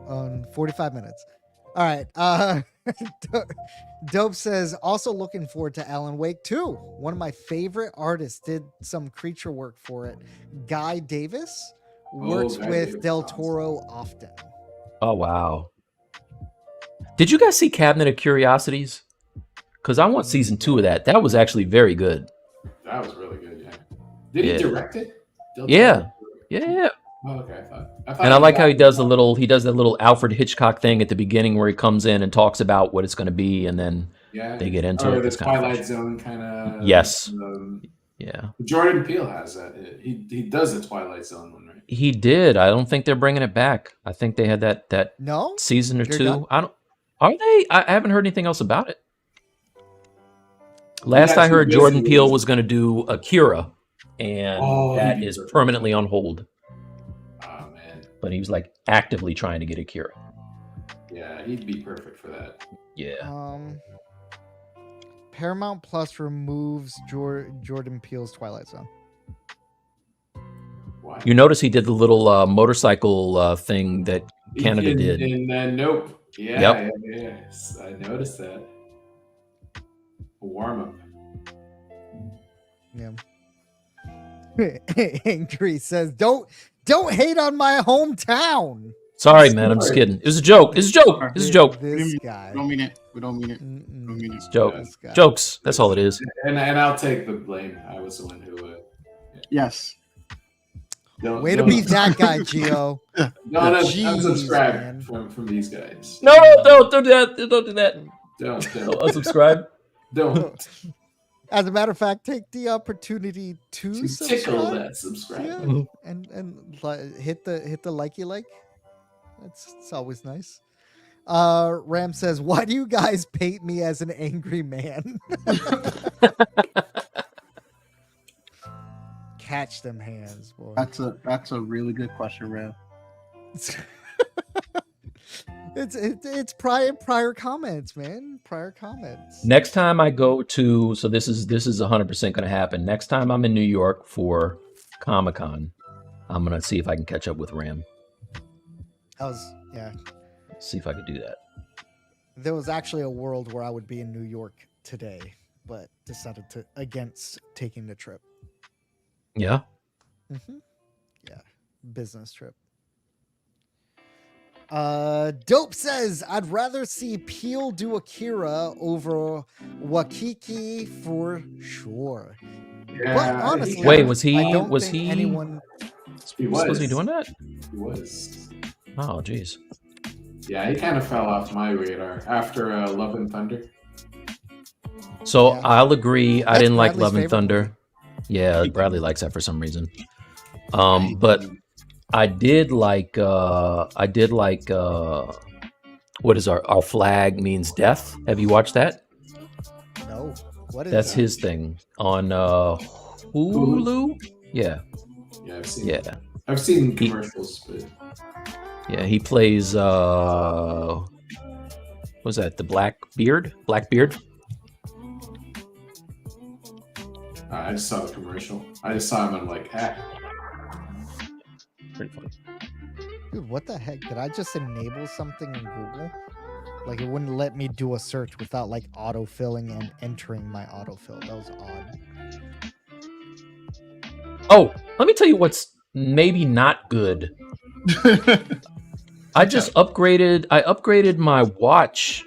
On 45 minutes. All right. Dope says, also looking forward to Alan Wake 2. One of my favorite artists did some creature work for it. Guy Davis works with Del Toro often.
Oh, wow. Did you guys see Cabinet of Curiosities? Because I want season 2 of that. That was actually very good.
That was really good, yeah. Did he direct it?
Yeah.
Oh, okay, I thought
and I like how he does that little Alfred Hitchcock thing at the beginning where he comes in and talks about what it's going to be, and then they get into it.
The Twilight Zone kind of.
Yes. Yeah.
Jordan Peele has that. He does the Twilight Zone one, right?
He did. I don't think they're bringing it back. I think they had that
No?
season or
You're
two.
done?
I don't. Are they? I haven't heard anything else about it. Last
Yeah,
I heard,
so
Jordan
basically-
Peele was going to do Akira, and that
he'd be
is
perfect.
permanently on hold.
Oh man,
But he was like actively trying to get Akira.
yeah, he'd be perfect for that.
Yeah.
Paramount Plus removes Jordan Peele's Twilight Zone.
Why?
You notice he did the little motorcycle thing that Canada did.
And Nope. Yeah,
Yep.
yes, I noticed that. A warm up.
Yeah. Angry says, "Don't hate on my hometown."
Sorry, man. I'm just kidding. It was a joke. It's a joke. It's a joke.
This guy.
We don't mean it. We don't mean it.
Mm-mm.
We don't mean it.
It's a joke.
This guy.
Jokes. That's all it is.
And I'll take the blame. I was the one who.
Yes.
Way to be that guy, Gio.
Don't
Jeez,
unsubscribe
man.
from these guys.
No, don't do that. Don't do that.
Don't
Unsubscribe.
don't
As a matter of fact, take the opportunity to
tickle
subscribe.
that subscribe.
Yeah,
Mhm.
and hit the likey like. It's always nice. Ram says, "Why do you guys paint me as an angry man?" Catch them hands, boy.
That's a really good question, Rev.
It's prior comments, man. Prior comments.
Next time I go to, so this is 100% going to happen. Next time I'm in New York for Comic-Con, I'm going to see if I can catch up with Ram.
Yeah.
See if I could do that.
There was actually a world where I would be in New York today, but decided against taking the trip.
Yeah.
Yeah, business trip. Dope says, "I'd rather see Peel do Akira over Wakiki for sure."
Yeah,
But honestly,
Wait, was he-
I don't
was
think
he-
anyone?
he
Was supposed to be doing that?
He was.
Oh, jeez.
Yeah, he kind of fell off my radar after Love and Thunder.
So
Yeah.
I'll agree. I
That's
didn't like
Bradley's
Love and
favorite
Thunder. Yeah, Bradley likes that for some reason. But I did like what is our flag means death? Have you watched that?
No, what is
That's
that?
his thing on Hulu. Yeah,
Yeah, I've seen.
yeah,
I've seen commercials, but
yeah. He plays what was that? The Blackbeard?
I just saw the commercial. I just saw him. I'm like, ah.
Pretty funny.
Dude, what the heck? Did I just enable something in Google? Like it wouldn't let me do a search without like autofilling and entering my autofill. That was odd.
Oh, let me tell you what's maybe not good. I just upgraded my watch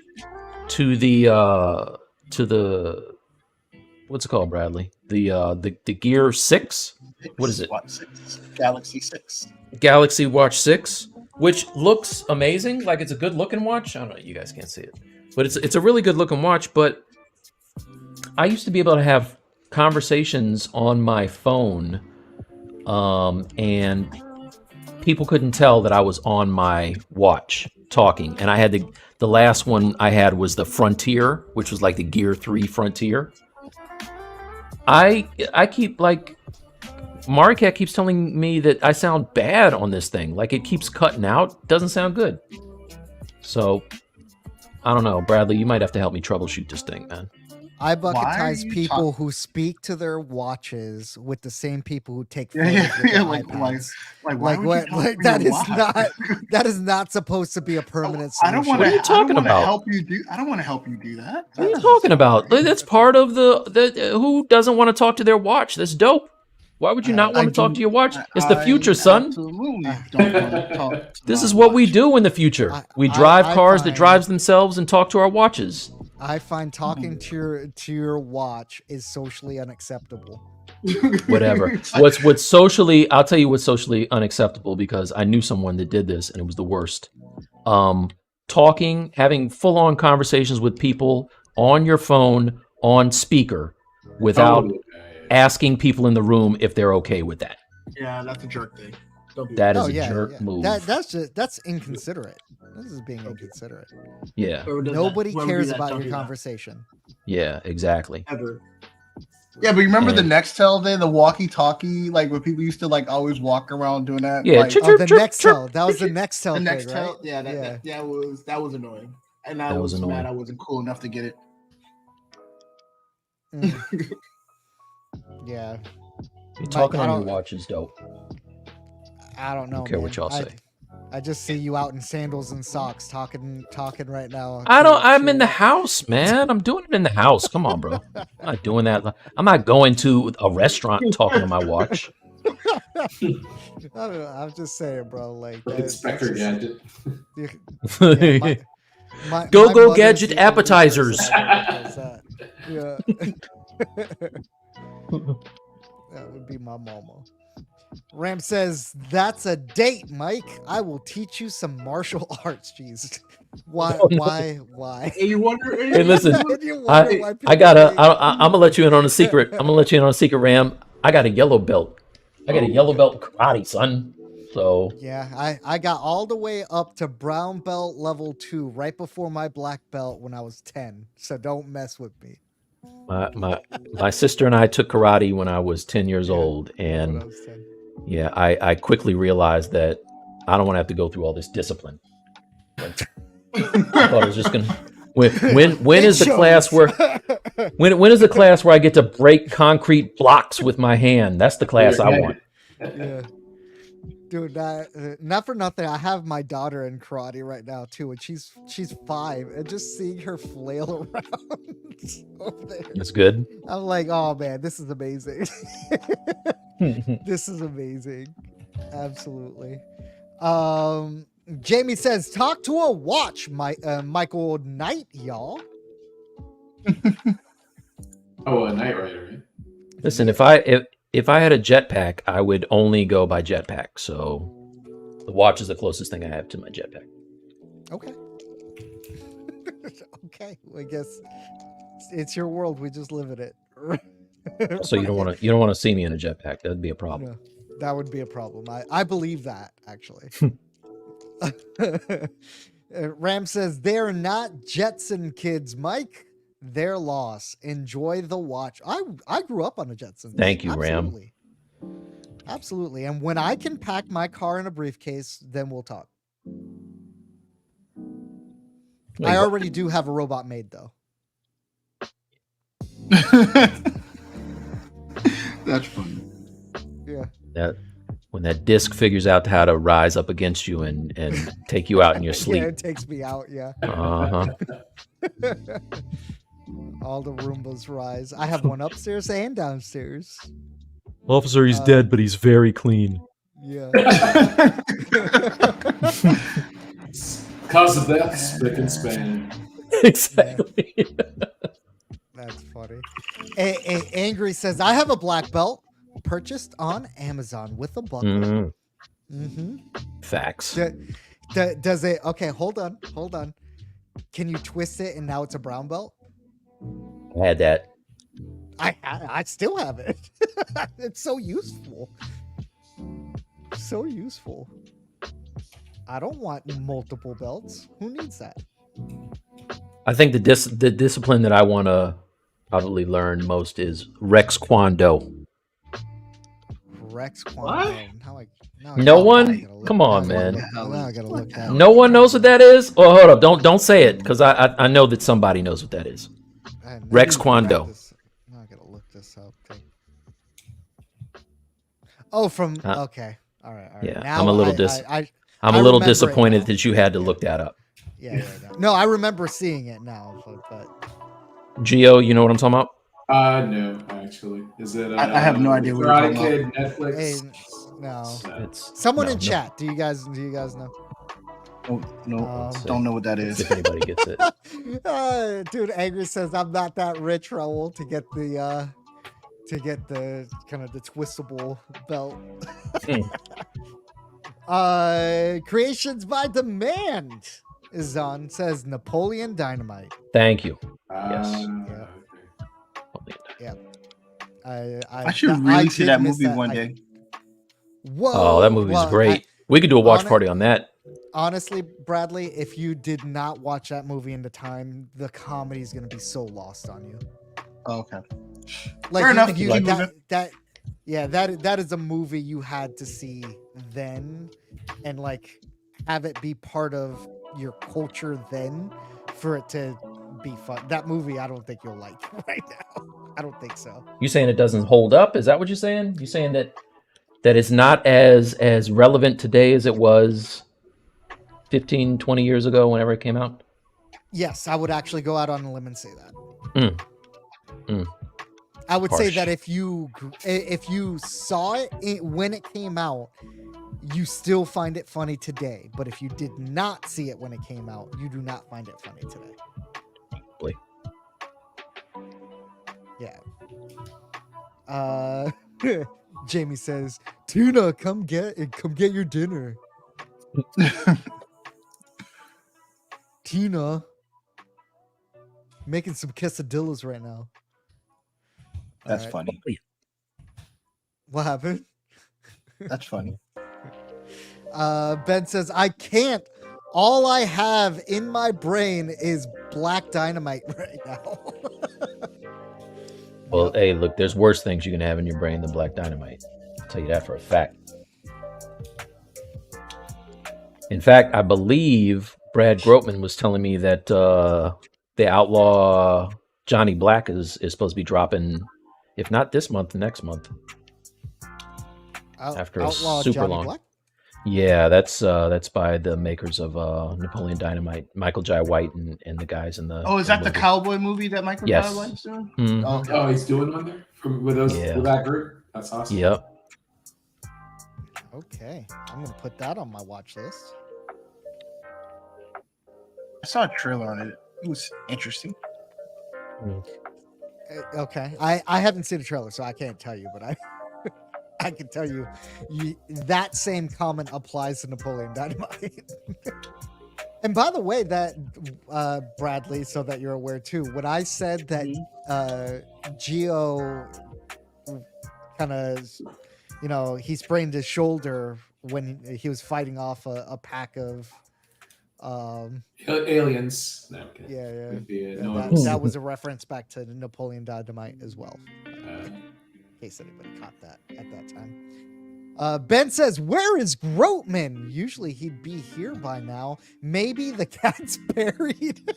to the what's it called, Bradley? The Gear 6? What is it?
What, 6? Galaxy 6.
Galaxy Watch 6, which looks amazing. Like it's a good looking watch. I don't know, you guys can't see it. But it's a really good looking watch, but I used to be able to have conversations on my phone and people couldn't tell that I was on my watch talking. And I had the last one I had was the Frontier, which was like the Gear 3 Frontier. I keep like Maricat keeps telling me that I sound bad on this thing. Like it keeps cutting out. Doesn't sound good. So I don't know, Bradley. You might have to help me troubleshoot this thing, man.
I
Why are
bucketize
you
people who speak to their watches with the same people who take
Yeah,
photos
yeah,
with their
yeah, like,
iPads.
why
Like
would
what?
you talk
Like
to
that
your
is
watch?
that is not supposed to be a permanent
I
solution.
don't want
What are
to.
you talking about?
Help you do. I don't want to help you do that.
What are you talking about? Like, that's part of the who doesn't want to talk to their watch? That's dope. Why would you not want to talk to your watch? It's the future, son.
Absolutely don't want to talk. to
This
my
is what we
watch.
do in the future. We
I
drive cars that
find-
drives themselves and talk to our watches.
I find talking to your watch is socially unacceptable.
Whatever. What's socially? I'll tell you what's socially unacceptable because I knew someone that did this and it was the worst. Talking, having full-on conversations with people on your phone on speaker without
Oh,
asking people in the room if they're okay with that.
Yeah, that's a jerk thing.
Don't do
That is
Oh
a
yeah,
jerk
yeah.
move.
That's inconsiderate. This is being inconsiderate.
Yeah,
Whoever does
Nobody
whoever do
cares
that,
about
don't
your
do that.
conversation.
yeah, exactly.
Ever.
Yeah, but you remember the
And-
Nextel day, the walkie-talkie, like where people used to like always walk around doing that.
Yeah,
like,
chirp,
Oh, the
chirp,
Nextel. That was the Nextel
The
thing,
Nextel?
right?
Yeah, that was annoying, and I
That was
was
annoying.
mad I wasn't cool enough to get it.
Mm. Yeah.
You're talking
I
on your
don't-
watch is dope.
I don't know.
Don't care
man.
what y'all say.
I just see you out in sandals and socks talking right now.
I'm in the house, man. I'm doing it in the house. Come on, bro. I'm not doing that. I'm not going to a restaurant and talking to my watch.
I don't know. I'm just saying, bro. Like
Inspector Gadget.
Yeah, my
Go
mother's
Gadget
the only
appetizers.
person that does that. Yeah. That would be my mama. Ram says, "That's a date, Mike. I will teach you some martial arts." Jeez, why?
Oh, no.
Why?
And you wonder,
Hey, listen,
And you wonder why
I
people
gotta.
think-
I'm gonna let you in on a secret. I'm gonna let you in on a secret, Ram. I got a yellow belt. I got a yellow belt in karate, son. So
Yeah, I got all the way up to brown belt level 2 right before my black belt when I was 10. So don't mess with me.
my sister and I took karate when I was 10 years
Yeah,
old,
when
and
I was 10.
yeah, I quickly realized that I don't want to have to go through all this discipline. Like, I thought I was just gonna. When is the class where when is the class where I get to break concrete blocks with my hand? That's the class I want.
Yeah. Dude, not for nothing. I have my daughter in karate right now too, and she's 5, and just seeing her flail around over there,
That's good.
I'm like, oh man, this is amazing. This is amazing. Absolutely. Jamie says, "Talk to a watch, Michael Knight, y'all."
Oh, a Knight Rider, right?
Listen, if I had a jetpack, I would only go by jetpack. So the watch is the closest thing I have to my jetpack.
Okay. Okay. Well, I guess it's your world. We just live in it.
So you don't want to see me in a jetpack. That'd be a problem.
No, that would be a problem. I believe that actually. Ram says they're not Jetson kids, Mike. Their loss. Enjoy the watch. I grew up on a Jetson.
Thank you, Ram.
Absolutely. Absolutely. And when I can pack my car in a briefcase, then we'll talk. I already do have a robot maid though.
That's funny.
Yeah.
That when that disc figures out how to rise up against you and take you out in your
Yeah,
sleep.
it takes me out. Yeah.
Uh-huh.
All the Roombas rise. I have one upstairs and downstairs.
Officer, he's dead, but he's very clean.
Yeah.
Cause of death, spick and span.
Exactly.
That's funny. Angry says, "I have a black belt purchased on Amazon with a buckle."
Mhm.
Mm-hmm.
Facts.
Does it? Okay, hold on. Can you twist it and now it's a brown belt?
I had that.
I still have it. It's so useful. So useful. I don't want multiple belts. Who needs that?
I think the discipline that I want to probably learn most is Rex Kwon Do.
Rex Kwon.
What?
No one? Come on, man.
Now I gotta look that.
No one knows what that is? Oh, hold up. Don't say it, because I know that somebody knows what that is. Rex Kwon Do.
Now I gotta look this up. Oh, from okay. All right.
Yeah,
Now
I'm a little I'm a little
remember it
disappointed
now.
that you had to look that up.
Yeah. No, I remember seeing it now, but
Gio, you know what I'm talking about?
No, actually. Is it?
I have no idea what you're
Karate
talking
Kid, Netflix.
hey, no.
It's
Someone
no,
in
no.
chat. Do you guys know?
No, don't know what that is.
If anybody gets it.
Dude, Angry says I'm not that rich, Raul, to get the kind of the twistable belt. Creations by Demand is on. Says Napoleon Dynamite.
Thank you.
Yes.
Yeah. I
I should really see
did
that
miss
movie one day.
Whoa!
Oh, that movie's
Well,
great. We could do a watch
hon-
party on that.
Honestly, Bradley, if you did not watch that movie in the time, the comedy is going to be so lost on you.
Okay.
Like
Fair enough.
you,
Keep
that is a movie you had to see then, and like have it be part of your culture then for it to be fun. That movie, I don't think you'll like right now. I don't think so.
You saying it doesn't hold up? Is that what you're saying? You saying that it's not as relevant today as it was 15, 20 years ago whenever it came out?
Yes, I would actually go out on a limb and say that. I would say
Harsh.
that if you saw it when it came out, you still find it funny today. But if you did not see it when it came out, you do not find it funny today.
Boy.
Yeah. Jamie says, "Tuna, come get your dinner." Tina making some quesadillas right now.
That's
All right.
funny.
What happened?
That's funny.
Ben says, "I can't. All I have in my brain is black dynamite right now."
Well,
Yep.
hey, look, there's worse things you can have in your brain than black dynamite. I'll tell you that for a fact. In fact, I believe Brad Grotman was telling me that the Outlaw Johnny Black is supposed to be dropping, if not this month, next month. After a
Outlaw
super
Johnny
long.
Black?
Yeah, that's by the makers of Napoleon Dynamite, Michael Jai White and the guys in the.
Oh, is that the
movie.
cowboy movie that Michael
Yes.
Jai White's doing?
Mhm.
Okay.
Oh, he's doing one there with that group. That's awesome.
Yep.
Okay, I'm gonna put that on my watch list.
I saw a trailer on it. It was interesting.
Okay, I haven't seen the trailer, so I can't tell you, but I can tell you, that same comment applies to Napoleon Dynamite. And by the way, that Bradley, so that you're aware too, when I said that Gio kind of, he sprained his shoulder when he was fighting off a pack of
aliens. No, okay.
Yeah. That was a reference back to Napoleon Dynamite as well. In case anybody caught that at that time. Ben says, "Where is Grotman? Usually he'd be here by now. Maybe the cat's buried."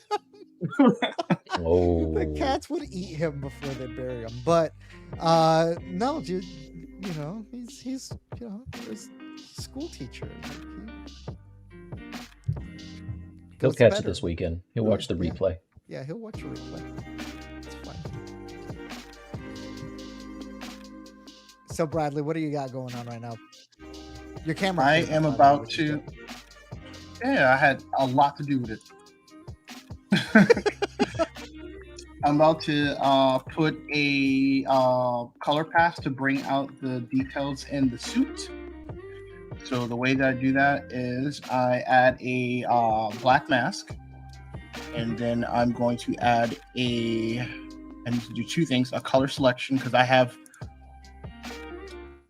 Oh.
The cats would eat him before they bury him. But no, dude, he's a school teacher.
He'll
Goes
catch
better.
it this weekend. He'll watch the replay.
Yeah, he'll watch a replay. It's fine. So Bradley, what do you got going on right now? Your camera.
I am about to. Yeah, I had a lot to do with it. I'm about to put a color pass to bring out the details in the suit. So the way that I do that is I add a black mask, and then I'm going to add I need to do two things: a color selection, because I have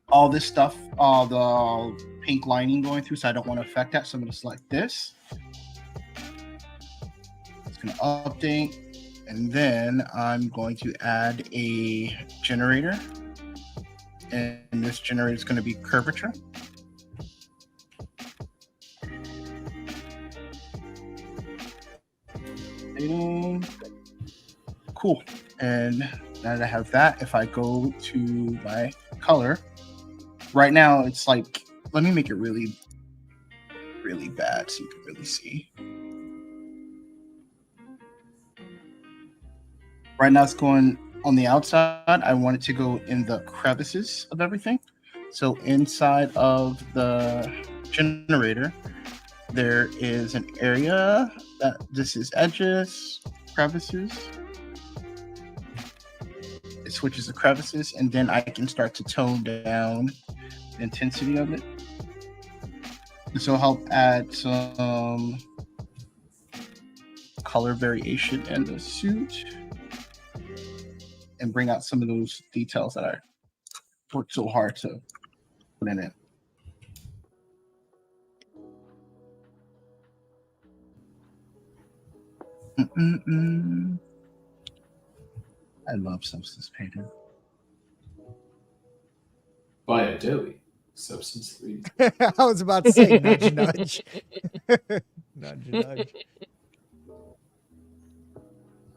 all this stuff, the pink lining going through, so I don't want to affect that. So I'm going to select this. It's going to update, and then I'm going to add a generator, and this generator is going to be curvature. Cool. And now that I have that, if I go to my color, right now it's like, let me make it really, really bad so you can really see. Right now it's going on the outside. I want it to go in the crevices of everything. So inside of the generator, there is an area that this is edges, crevices. It switches the crevices, and then I can start to tone down the intensity of it. This will help add some color variation in the suit and bring out some of those details that I worked so hard to put in it. I love substance painting.
By Adobe. Substance 3.
I was about to say nudge, nudge. Nudge, nudge.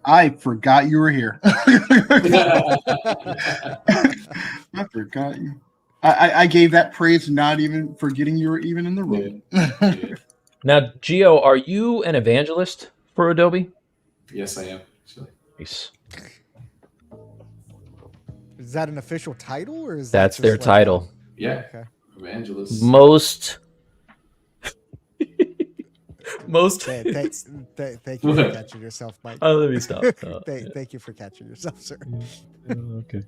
I forgot you were here. I forgot you. I gave that praise not even forgetting you were even in the room.
Now, Gio, are you an evangelist for Adobe?
Yes, I am. Actually.
Nice.
Is that an official title, or is
That's
that
their
just
title.
Yeah.
Okay.
Evangelist.
Most.
Thank you for catching yourself, Mike.
Oh, let me stop.
Thank you for catching yourself, sir.
Okay.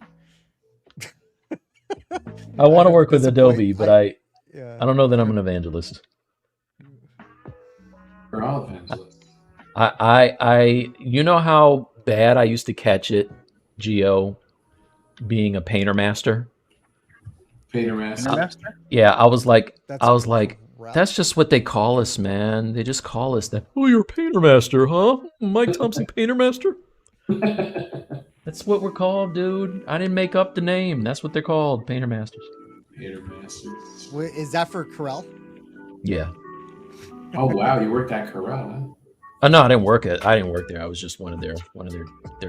I want to work with Adobe, but I don't know that I'm an evangelist.
We're all evangelists.
I you know how bad I used to catch it, Gio, being a painter master?
Painter master.
Yeah, I was like,
route.
that's just what they call us, man. They just call us that. Oh, you're a painter master, huh? Mike Thompson, painter master? That's what we're called, dude. I didn't make up the name. That's what they're called, painter masters.
Painter masters.
Wait, is that for Corel?
Yeah.
Oh wow, you worked at Corel, huh?
No, I didn't work there. I was just one of their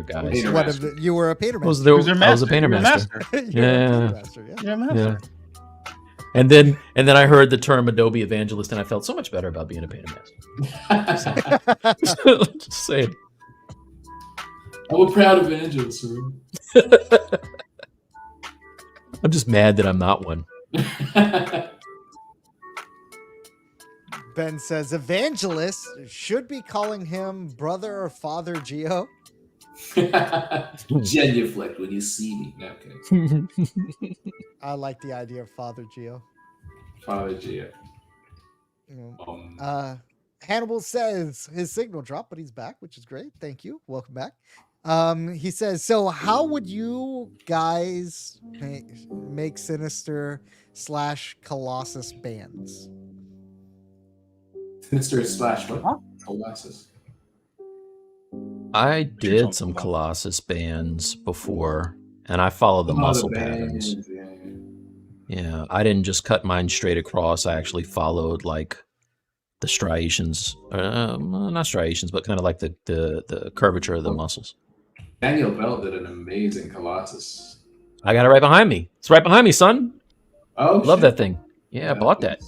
guys.
Painter
What
master.
you were a painter
I was,
master.
I was a painter master.
You're a
Yeah.
painter master, yeah.
You're a master.
Yeah. And then I heard the term Adobe evangelist, and I felt so much better about being a painter master. Just saying.
I'm a proud evangelist, sir.
I'm just mad that I'm not one.
Ben says evangelist should be calling him brother or father Gio.
Genuflect when you see me. No, okay.
I like the idea of father Gio.
Father Gio.
Hannibal says his signal dropped, but he's back, which is great. Thank you. Welcome back. He says, so how would you guys make Sinister / Colossus bands?
Sinister / what? Colossus.
I did some Colossus bands before, and I followed the muscle patterns. Yeah, I didn't just cut mine straight across. I actually followed like the striations, not striations, but kind of like the curvature of the muscles.
Daniel Bell did an amazing Colossus.
I got it right behind me. It's right behind me, son.
Oh,
love
shit.
that thing. Yeah, I bought that.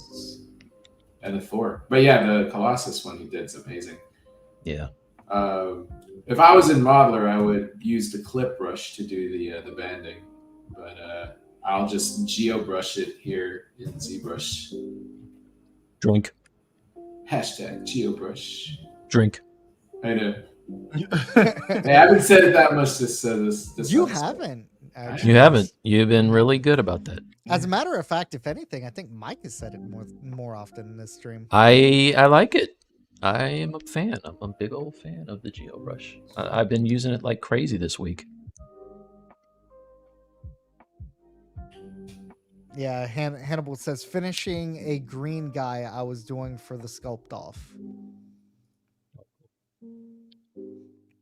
And the Thor. But yeah, the Colossus one he did is amazing.
Yeah.
If I was in Modeler, I would use the clip brush to do the banding. But I'll just geo-brush it here in ZBrush.
Drink.
Hashtag geo-brush.
Drink.
I know. I haven't said it that much this
You
episode.
haven't. Actually.
You haven't. You've been really good about that.
As a matter of fact, if anything, I think Mike has said it more often in this stream.
I like it. I am a fan. I'm a big old fan of the GeoBrush. I've been using it like crazy this week.
Yeah, Hannibal says finishing a green guy I was doing for the sculpt off.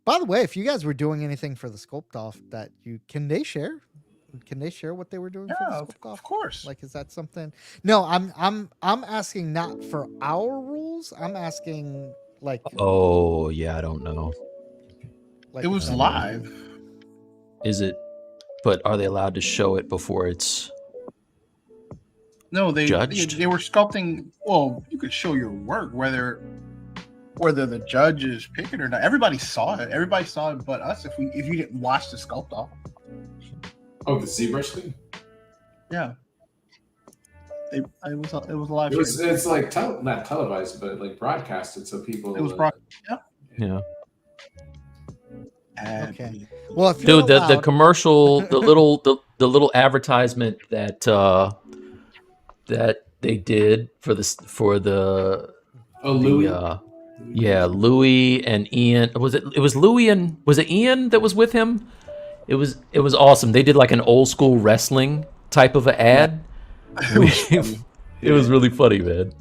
By the way, if you guys were doing anything for the sculpt off that can they share? Can they share what they were doing for the sculpt off?
Of course.
Like, is that something? No, I'm asking not for our rules. I'm asking like.
Oh yeah, I don't know.
Like,
it was live.
Is it? But are they allowed to show it before it's?
No, they
judged?
They were sculpting. Well, you could show your work whether the judge is picking or not. Everybody saw it. Everybody saw it, but us. If you didn't watch the sculpt off.
Oh, the ZBrush thing?
Yeah. It was a live.
It's like not televised, but like broadcasted, so people.
It was broadcasted.
Yeah.
Okay. Well, if
dude, the commercial, the little advertisement that they did for the
Louis.
Louis and Ian. Was it Louis and was it Ian that was with him? It was awesome. They did like an old school wrestling type of an ad. It was really funny, man.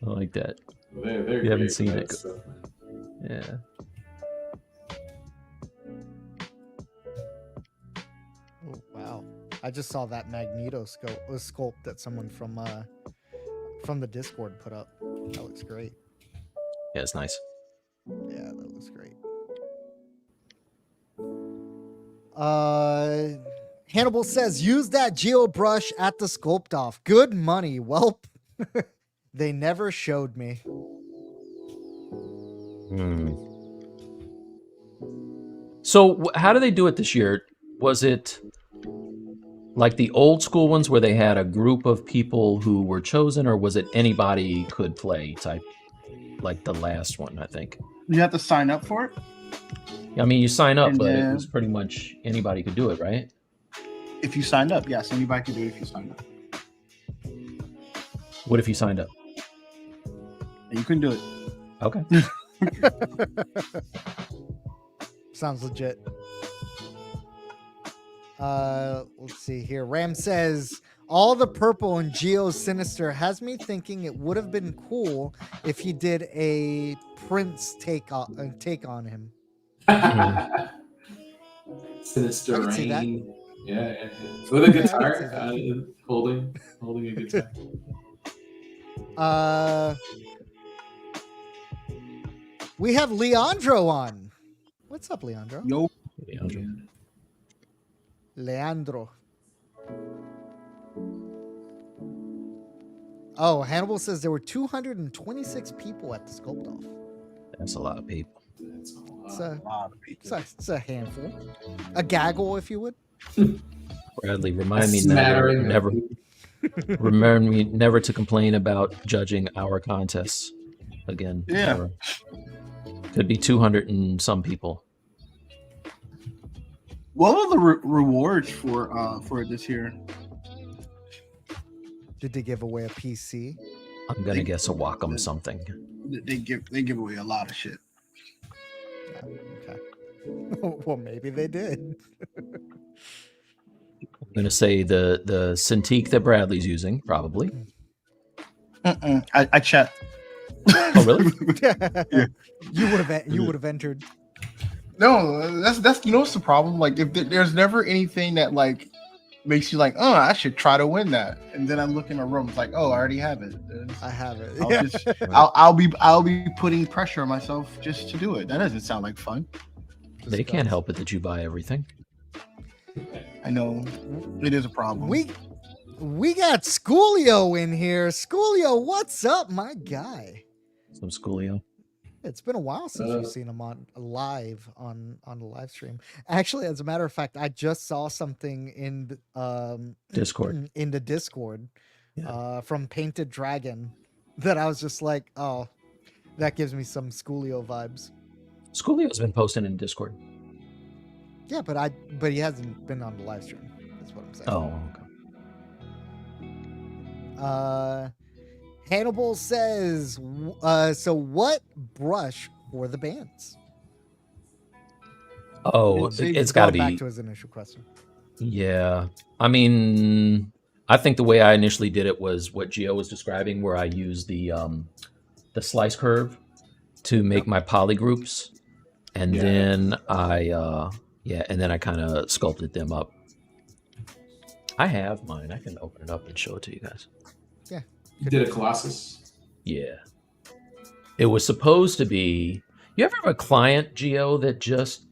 I like that.
They're
you haven't
great
seen
for
it.
that stuff, man.
Yeah.
I just saw that Magneto sculpt that someone from the Discord put up. That looks great.
Yeah, it's nice.
Yeah, that looks great. Hannibal says, use that Geo brush at the sculpt off. Good money. Welp. They never showed me.
So how do they do it this year? Was it like the old school ones where they had a group of people who were chosen, or was it anybody could play type, like the last one, I think?
You have to sign up for it.
I mean, you sign up,
And
but it
then-
was pretty much anybody could do it, right?
If you signed up, yes, anybody can do it if you signed up.
What if you signed up?
And you can do it.
Okay.
Sounds legit. Let's see here. Ram says, all the purple in Geo's Sinister has me thinking it would have been cool if he did a Prince take on him.
Sinister
I can see that.
Rain. Yeah. With a guitar,
I
holding a guitar.
We have Leandro on. What's up, Leandro?
Yo,
Leandro. Oh, Hannibal says there were 226 people at the sculpt off.
That's a lot of people.
That's a lot.
It's a,
lot of people.
it's a handful. A gaggle, if you would.
Bradley,
A
remind me
smattering
never
of-
remind me never to complain about judging our contests again.
Yeah.
Never. Could be 200 and some people.
What are the rewards for this year?
Did they give away a PC?
I'm gonna guess a Wacom something.
They give away a lot of shit.
Okay. Well, maybe they did.
I'm gonna say the Cintiq that Bradley's using, probably.
I checked.
Oh, really?
Yeah.
You would have entered.
No, that's you know what's the problem? Like if there's never anything that like makes you like, oh, I should try to win that, and then I look in a room, it's like, oh, I already have it.
I have it.
I'll,
Yeah.
just, I'll be putting pressure on myself just to do it. That doesn't sound like fun.
They can't help it that you buy everything.
I know it is a problem.
We got Schoolio in here. Schoolio, what's up, my guy?
Some Schoolio.
It's been a while since we've seen him on live on the live stream. Actually, as a matter of fact, I just saw something in
Discord.
in the Discord
Yeah.
from Painted Dragon that I was just like, oh, that gives me some Schoolio vibes.
Schoolio's been posting in Discord.
Yeah, but he hasn't been on the live stream. That's what I'm saying.
Oh, okay.
Hannibal says, so what brush for the bands?
Oh, it's got to
Going back
be.
to his initial question.
Yeah. I mean, I think the way I initially did it was what Gio was describing, where I used the slice curve to make my poly groups, and then I kind of sculpted them up. I have mine. I can open it up and show it to you guys.
Yeah.
You did a Colossus?
Yeah. It was supposed to be. You ever have a client, Gio, that just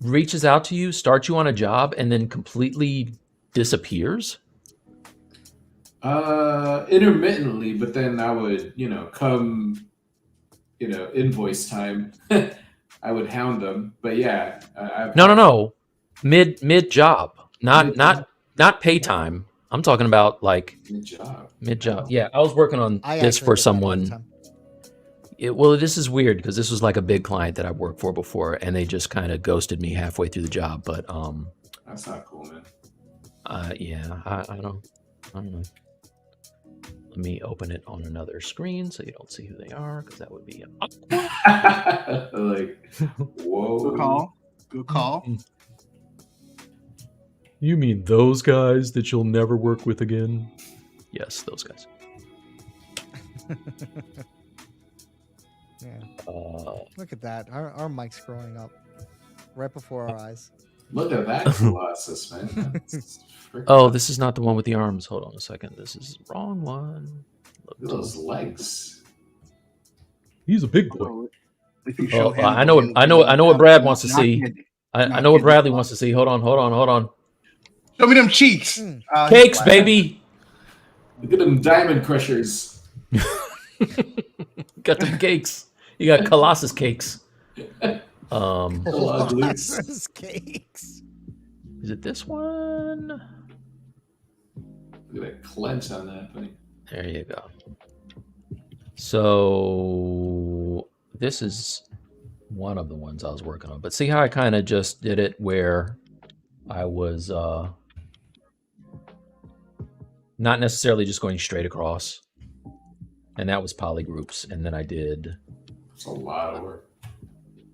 reaches out to you, starts you on a job, and then completely disappears?
Intermittently, but then I would, come, invoice time. I would hound them. But yeah,
No. Mid job, not pay time. I'm talking about like
Good job.
mid job. Yeah, I was working on
I
this
actually
for
get that all the
someone.
time.
Well, this is weird because this was like a big client that I worked for before, and they just kind of ghosted me halfway through the job. But
That's not cool, man.
yeah, I don't know. Let me open it on another screen so you don't see who they are, because that would be
Like, whoa.
Good call. Good call.
You mean those guys that you'll never work with again? Yes, those guys.
Yeah. Look at that. Our mic's growing up right before our eyes.
Look at that Colossus, man. That's freaking
Oh, this is not the one with the arms. Hold on a second. This is the wrong one.
Look at those legs.
He's a big boy.
Oh, if you
Oh,
show
I
Hannibal,
know. I know what Brad wants to
not
see.
kidding.
I
Not
know what
kidding.
Bradley wants to see. Hold on.
Show me them cheeks.
Cakes, baby.
Look at them diamond crushers.
Got them cakes. You got Colossus cakes.
Colossus cakes.
Is it this one?
Look at that clench on that thing.
There you go. So this is one of the ones I was working on. But see how I kind of just did it where I was not necessarily just going straight across. And that was polygroups. And then I did...
It's a lot of work.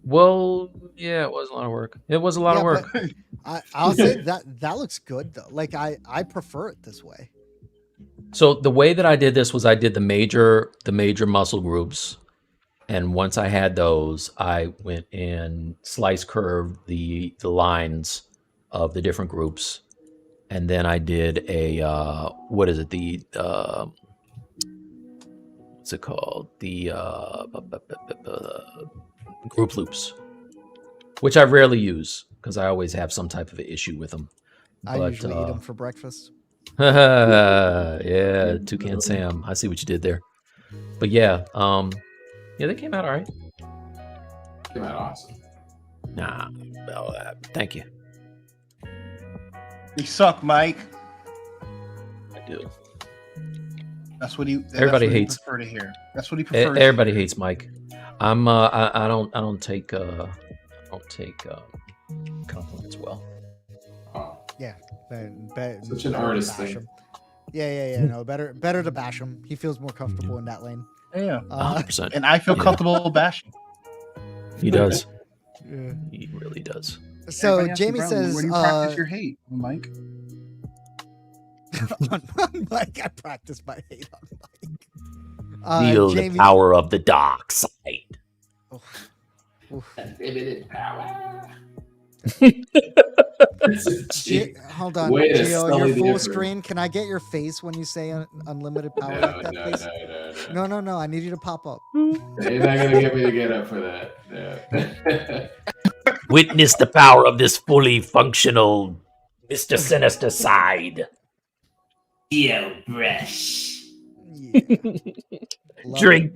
Well, yeah, it was a lot of work. It was a lot of work.
I'll say that looks good though. Like I prefer it this way.
So the way that I did this was I did the major muscle groups, and once I had those, I went and slice curved the lines of the different groups, and then I did a what is it, the what's it called, the group loops, which I rarely use because I always have some type of an issue with them.
I usually eat them for breakfast.
Yeah, Toucan Sam. I see what you did there. But yeah, yeah, they came out all right.
Came out awesome.
Nah, well, thank you.
You suck, Mike.
I do.
That's what he.
Everybody
that's what
hates.
He prefer to hear. That's what he prefers.
Everybody hates Mike. I'm. I don't take. Compliments well.
Oh,
Yeah.
such an artist
bash
thing.
him. Yeah. No, better to bash him. He feels more comfortable in that lane.
Yeah.
100%.
And I feel
Yeah.
comfortable bashing.
He does.
Yeah.
He really does.
So
Everybody asks me,
Jamie
Bradley,
says,
where do you practice your hate, Mike?
on Mike, I practice my hate on Mike.
Feel
Jamie,
the power of the dark side.
Unlimited power.
Hold on,
Way to
Gio,
sully
your
the
full
emperor.
screen. Can I get your face when you say unlimited power
No,
like that,
no,
please? No. I need you to pop up.
You're not gonna get me to get up for that. Yeah.
Witness the power of this fully functional Mr. Sinister side.
Yo, brush.
Yeah. Love
Drink.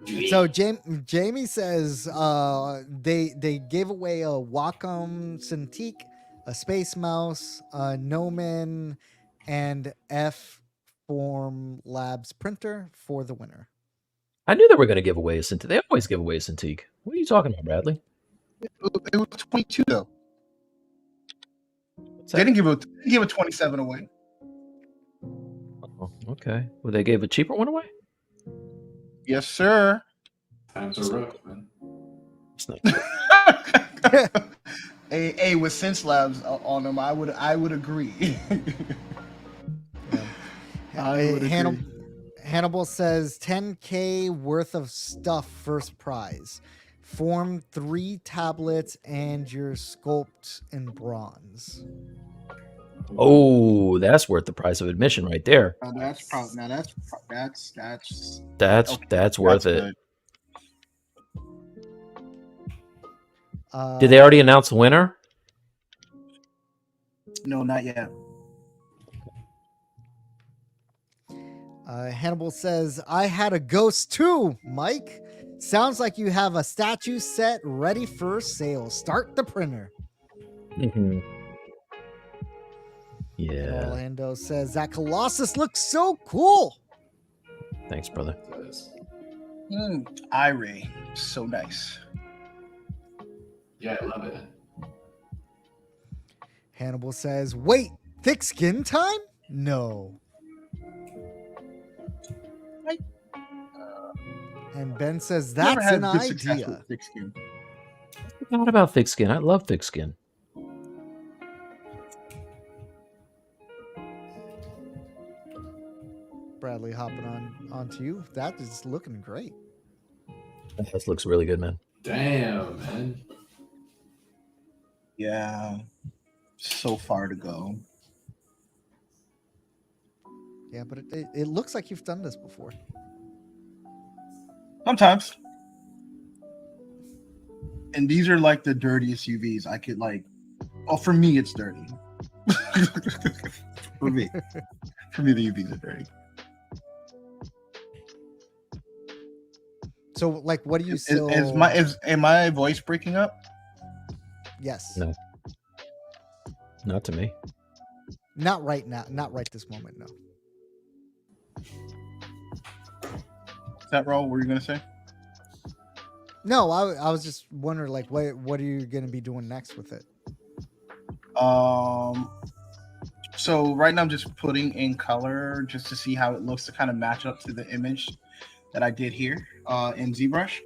it. So Jamie says they gave away a Wacom Cintiq, a Space Mouse, a Nomen, and F Form Labs printer for the winner.
I knew they were going to give away a Cintiq. They always give away a Cintiq. What are you talking about, Bradley?
It was 22 though.
What's
They
that?
didn't give a 27 away.
Oh, okay. Well, they gave a cheaper one away?
Yes, sir.
Times are rough, man.
It's not
Hey, with Sense Labs on them, I would agree. I would agree.
Hannibal says 10K worth of stuff first prize. Form 3 tablets and your sculpt in bronze.
Oh, that's worth the price of admission right there.
That's
That's worth it.
good.
Did they already announce the winner?
No, not yet.
Hannibal says, I had a ghost too, Mike. Sounds like you have a statue set ready for sale. Start the printer.
Mm-hmm. Yeah.
Orlando says, that Colossus looks so cool.
Thanks, brother.
Irie, so nice.
Yeah, I love it.
Hannibal says, wait, thick skin time? No. And Ben says,
Never
that's
had
an
good success
idea.
with thick skin.
Not about thick skin. I love thick skin.
Bradley hopping onto you. That is looking great.
This looks really good, man.
Damn, man.
Yeah, so far to go.
Yeah, but it looks like you've done this before.
Sometimes. And these are like the dirtiest UVs I could like. Oh, for me, it's dirty. for me, the UVs are dirty.
So, like, what do you still?
Am my voice breaking up?
Yes.
No. Not to me.
Not right now. Not right this moment. No.
Is that Raul? What were you gonna say?
No, I was just wondering, like, what are you gonna be doing next with it?
So right now I'm just putting in color just to see how it looks to kind of match up to the image that I did here in ZBrush.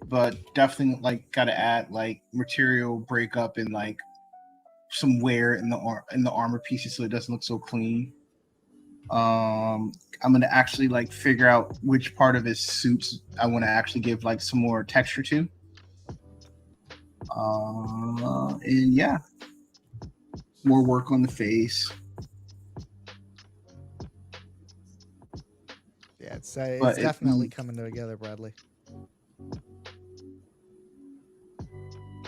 But definitely like gotta add like material breakup and like some wear in the armor pieces so it doesn't look so clean. I'm gonna actually like figure out which part of his suits I want to actually give like some more texture to. And yeah, more work on the face.
Yeah, it's definitely coming together, Bradley.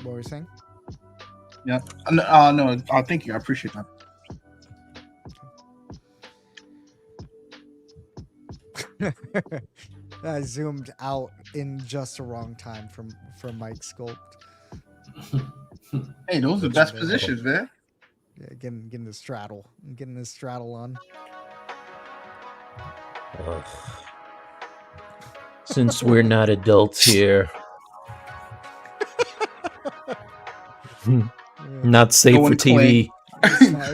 What were you saying?
Yeah. No. Thank you. I appreciate that.
I zoomed out in just the wrong time from Mike's sculpt.
Hey, those are the best positions, man.
Yeah, getting the straddle. I'm getting this straddle on.
Ugh. Since we're not adults here. Not safe for TV.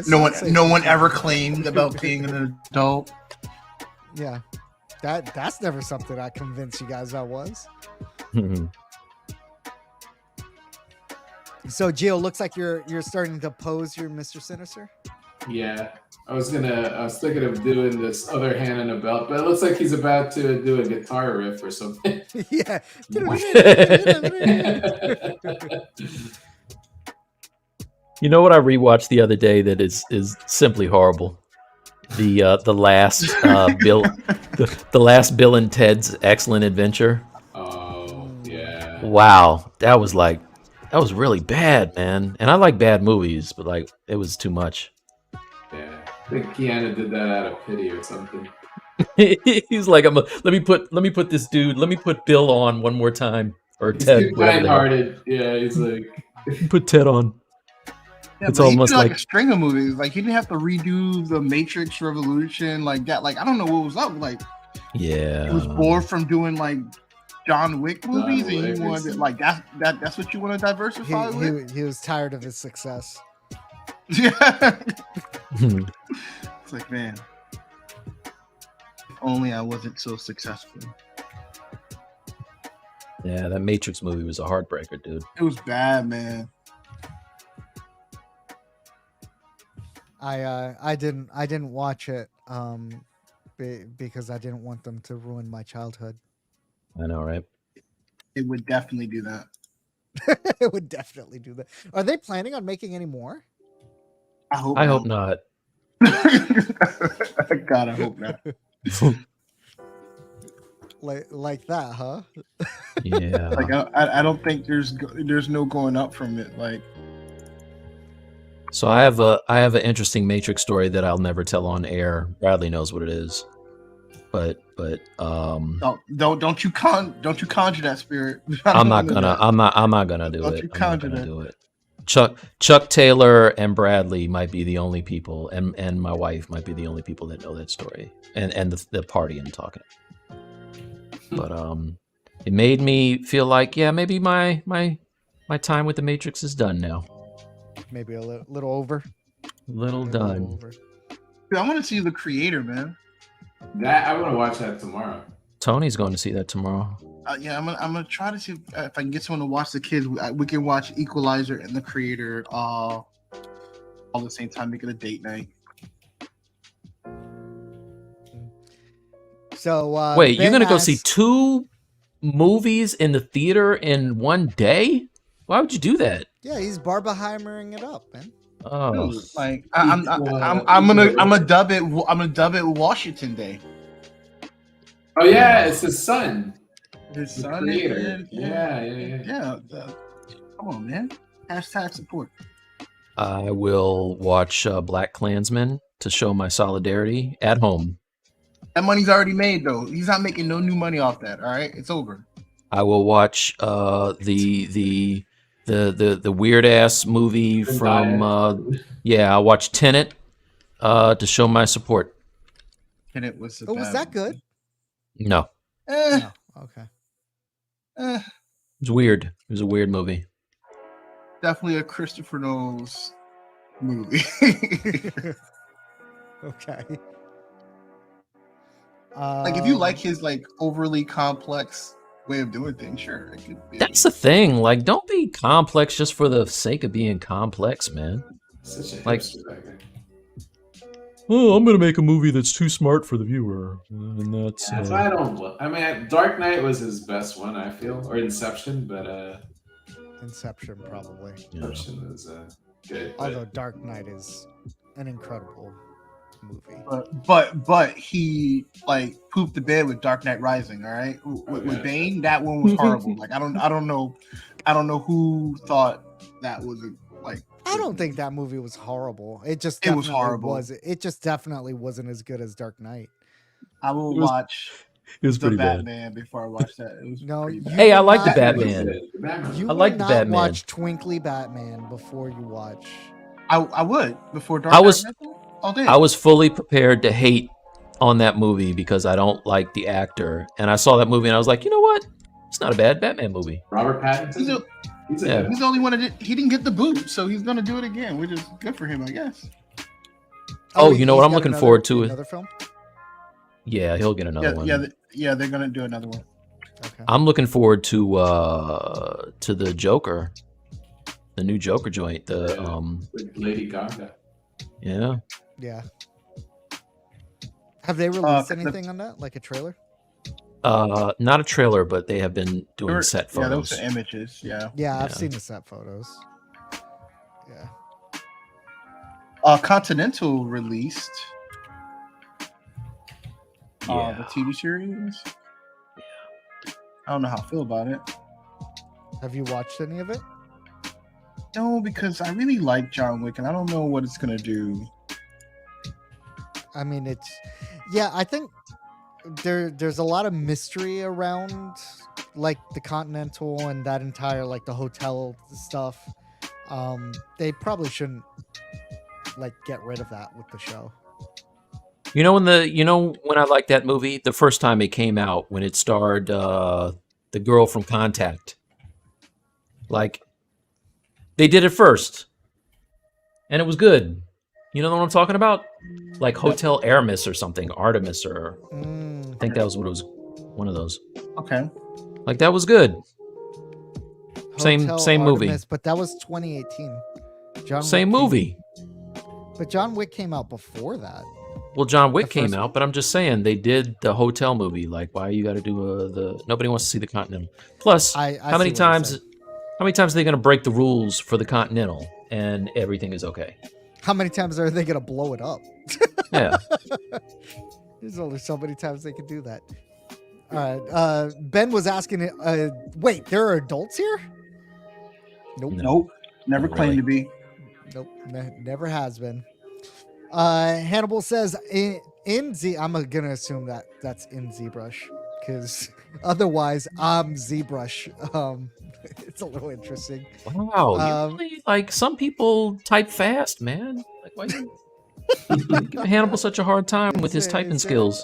No one ever claimed about being an adult.
Yeah. That's never something I convinced you guys I was. So Gio, looks like you're starting to pose your Mr. Sinister.
Yeah, I was thinking of doing this other hand in a belt, but it looks like he's about to do a guitar riff or something.
Yeah.
You know what I rewatched the other day that is simply horrible? The last the last Bill and Ted's Excellent Adventure.
Oh yeah.
Wow, that was really bad, man. And I like bad movies, but like it was too much.
Yeah, I think Keanu did that out of pity or something.
He's like, let me put Bill on one more time, or
He's
Ted.
too kind-hearted. Yeah, he's like,
put Ted on.
Yeah,
it's
almost
like
a string of movies. Like he didn't have to redo the Matrix Revolution like that. Like I don't know what was up. Like
yeah,
he was bored from doing like John Wick movies, and
Wick
he wanted like that's what you want to diversify with.
He was tired of his success.
Yeah, it's like, man, if only I wasn't so successful.
Yeah, that Matrix movie was a heartbreaker, dude.
It was bad, man.
I didn't watch it because I didn't want them to ruin my childhood.
I know, right?
It would definitely do that.
It would definitely do that. Are they planning on making any more?
I
hope not.
God, I hope not.
like that, huh?
Yeah.
Like I don't think there's no going up from it. Like.
So I have an interesting Matrix story that I'll never tell on air. Bradley knows what it is, but
don't you conjure that spirit.
I'm not gonna do
don't
it.
You
I'm
conjure
not gonna
that.
do it. Chuck Taylor and Bradley might be the only people, and my wife might be the only people that know that story, and the party I'm talking. But it made me feel like, yeah, maybe my time with the Matrix is done now.
Maybe a little over.
Little done.
Over.
Dude, I want to see The Creator, man.
That I want to watch that tomorrow.
Tony's going to see that tomorrow.
Yeah, I'm gonna try to see if I can get someone to watch the kids. We can watch Equalizer and The Creator all at the same time. Make it a date night.
So
wait,
Ben
you're gonna go
has-
see 2 movies in the theater in one day? Why would you do that?
Yeah, he's Barbenheimering it up, man.
Oh,
Dude, like I'm gonna dub it. I'm gonna dub it Washington Day.
Oh yeah, it's his son.
His
The
son,
creator. Yeah.
Come on, man. Hashtag support.
I will watch Black Klansman to show my solidarity at home.
That money's already made, though. He's not making no new money off that. All right, it's over.
I will watch the weird ass movie from I'll watch Tenet to show my support.
Tenet was.
Oh, was that good?
No,
No. Okay.
it was weird. It was a weird movie.
Definitely a Christopher Nolan's movie.
Okay.
Like if you like his like overly complex way of doing things, sure. It could be.
That's the thing. Like, don't be complex just for the sake of being complex, man.
Such a
Like-
hipster back then.
Oh, I'm gonna make a movie that's too smart for the viewer, and that's.
That's why I don't. I mean, Dark Knight was his best one, I feel, or Inception, but
Inception, probably.
Inception is good. but-
Although Dark Knight is an incredible movie.
But he like pooped the bed with Dark Knight Rising. All right, with Bane, that one was horrible. Like I don't know who thought that was like.
I don't think that movie was horrible. It just
It was
definitely
horrible.
It just definitely wasn't as good as Dark Knight.
I will
It was-
watch
It was
the
pretty bad.
Batman before I watch that. It was
No,
pretty
you
bad.
Hey, I
will
like the
not-
Batman.
The Batman.
You
I
will
like the
not
Batman.
watch Twinkly Batman before you watch.
I would before Dark
I
Knight
was-
Rises? All day.
I was fully prepared to hate on that movie because I don't like the actor, and I saw that movie and I was like, you know what? It's not a bad Batman movie.
Robert Pattinson. He's a
Yeah.
good
He's the only one that he didn't get the boot, so he's gonna do it again, which is good for him, I guess.
Oh, you know what
he's
I'm
got
looking forward to?
Another film.
Yeah, he'll get another one.
Yeah, they're gonna do another one.
Okay.
I'm looking forward to the Joker, the new Joker joint. The
with Lady Gaga.
yeah.
Yeah. Have they released
the-
anything on that, like a trailer?
Not a trailer, but they have been
There
doing
were-
set
Yeah, those
photos.
are images. Yeah.
Yeah, I've
Yeah.
seen the set photos. Yeah.
Continental released the
Yeah.
TV series. I don't know how I feel about it.
Have you watched any of it?
No, because I really like John Wick, and I don't know what it's gonna do.
I mean, I think there's a lot of mystery around like the Continental and that entire like the hotel stuff. They probably shouldn't like get rid of that with the show.
You know when I liked that movie the first time it came out, when it starred the girl from Contact. Like, they did it first, and it was good. You know what I'm talking about? Like Hotel Aramis or something, Artemis, or I think that was what it was. One of those.
Okay.
Like, that was good. Same
Hotel
movie.
Artemis, but that was 2018. John
Same
Wick
movie.
But John Wick came out before that.
Well, John Wick
The
came
first
out, but I'm just saying they did the hotel movie. Like, why you got to do the? Nobody wants to see the Continental. Plus,
I
how many
see what you're
times?
saying.
How many times are they going to break the rules for the Continental and everything is okay?
How many times are they gonna blow it up?
Yeah.
There's only so many times they can do that. All right. Ben was asking, wait, there are adults here? Nope.
No.
Nope. Never
Not
claimed to be.
Nope. Never has been. Hannibal says in Z. I'm gonna assume that that's in ZBrush because otherwise I'm ZBrush. It's a little interesting.
Wow. You really, like, some people type fast, man. Like, why you give Hannibal such a hard time with his typing skills?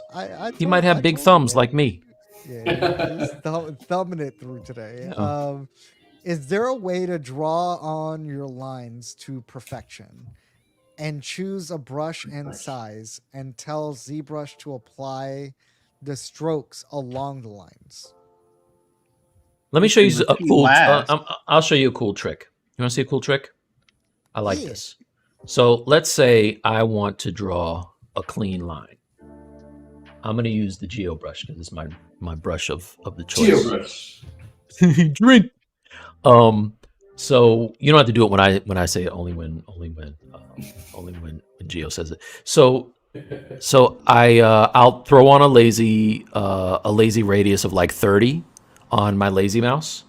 He might have big thumbs like me.
Yeah, he's thumbing it through today.
Yeah.
Is there a way to draw on your lines to perfection and choose a brush and size and tell ZBrush to apply the strokes along the lines?
Let me show you a
Repeat
cool.
last.
I'll show you a cool trick. You want to see a cool trick? I like
Yeah.
this. So let's say I want to draw a clean line. I'm going to use the Geo brush because it's my brush of the choice.
Geo brush.
Drink. So you don't have to do it when I say it. Only when Gio says it. So I'll throw on a lazy radius of like 30 on my lazy mouse,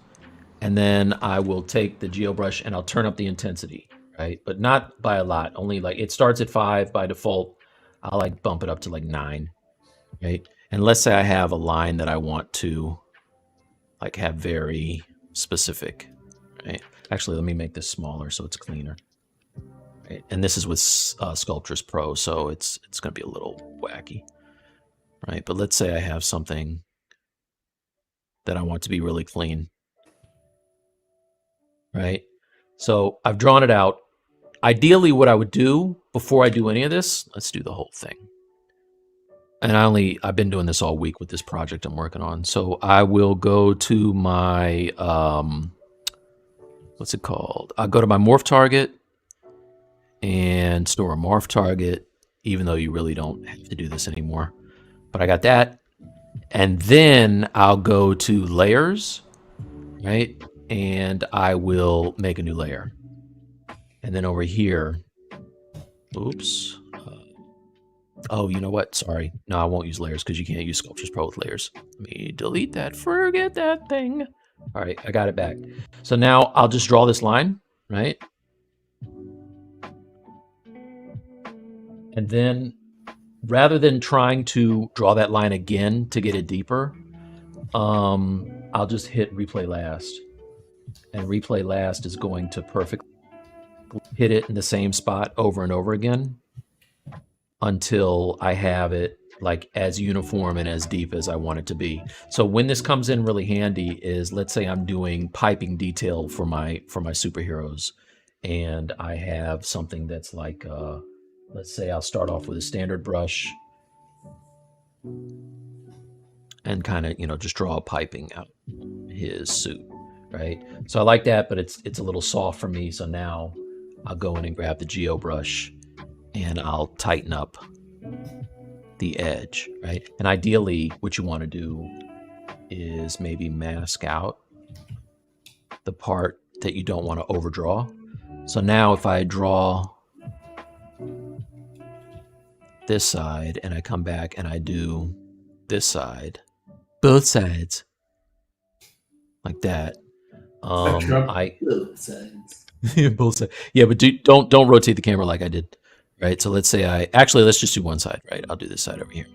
and then I will take the Geo brush and I'll turn up the intensity, right? But not by a lot. Only like it starts at 5 by default. I'll like bump it up to like 9, right? And let's say I have a line that I want to like have very specific, right? Actually, let me make this smaller so it's cleaner. Right? And this is with Sculptris Pro, so it's going to be a little wacky, right? But let's say I have something that I want to be really clean, right? So I've drawn it out. Ideally, what I would do before I do any of this, let's do the whole thing. And I've been doing this all week with this project I'm working on. So I will go to my, what's it called? I'll go to my morph target and store a morph target, even though you really don't have to do this anymore. But I got that. And then I'll go to layers, right? And I will make a new layer. And then over here, oops. Oh, you know what? Sorry. No, I won't use layers because you can't use Sculptris Pro with layers. Let me delete that. Forget that thing. All right, I got it back. So now I'll just draw this line, right? And then rather than trying to draw that line again to get it deeper, I'll just hit replay last. And replay last is going to perfectly hit it in the same spot over and over again until I have it like as uniform and as deep as I want it to be. So when this comes in really handy is, let's say I'm doing piping detail for my superheroes, and I have something that's like, let's say I'll start off with a standard brush and kind of, just draw a piping out his suit, right? So I like that, but it's a little soft for me. So now I'll go in and grab the Geo brush and I'll tighten up the edge, right? And ideally, what you want to do is maybe mask out the part that you don't want to overdraw. So now if I draw this side and I come back and I do this side, both sides, like that.
Both sides.
Both sides. Yeah, but don't rotate the camera like I did. Right, so let's say let's just do one side, right? I'll do this side over here,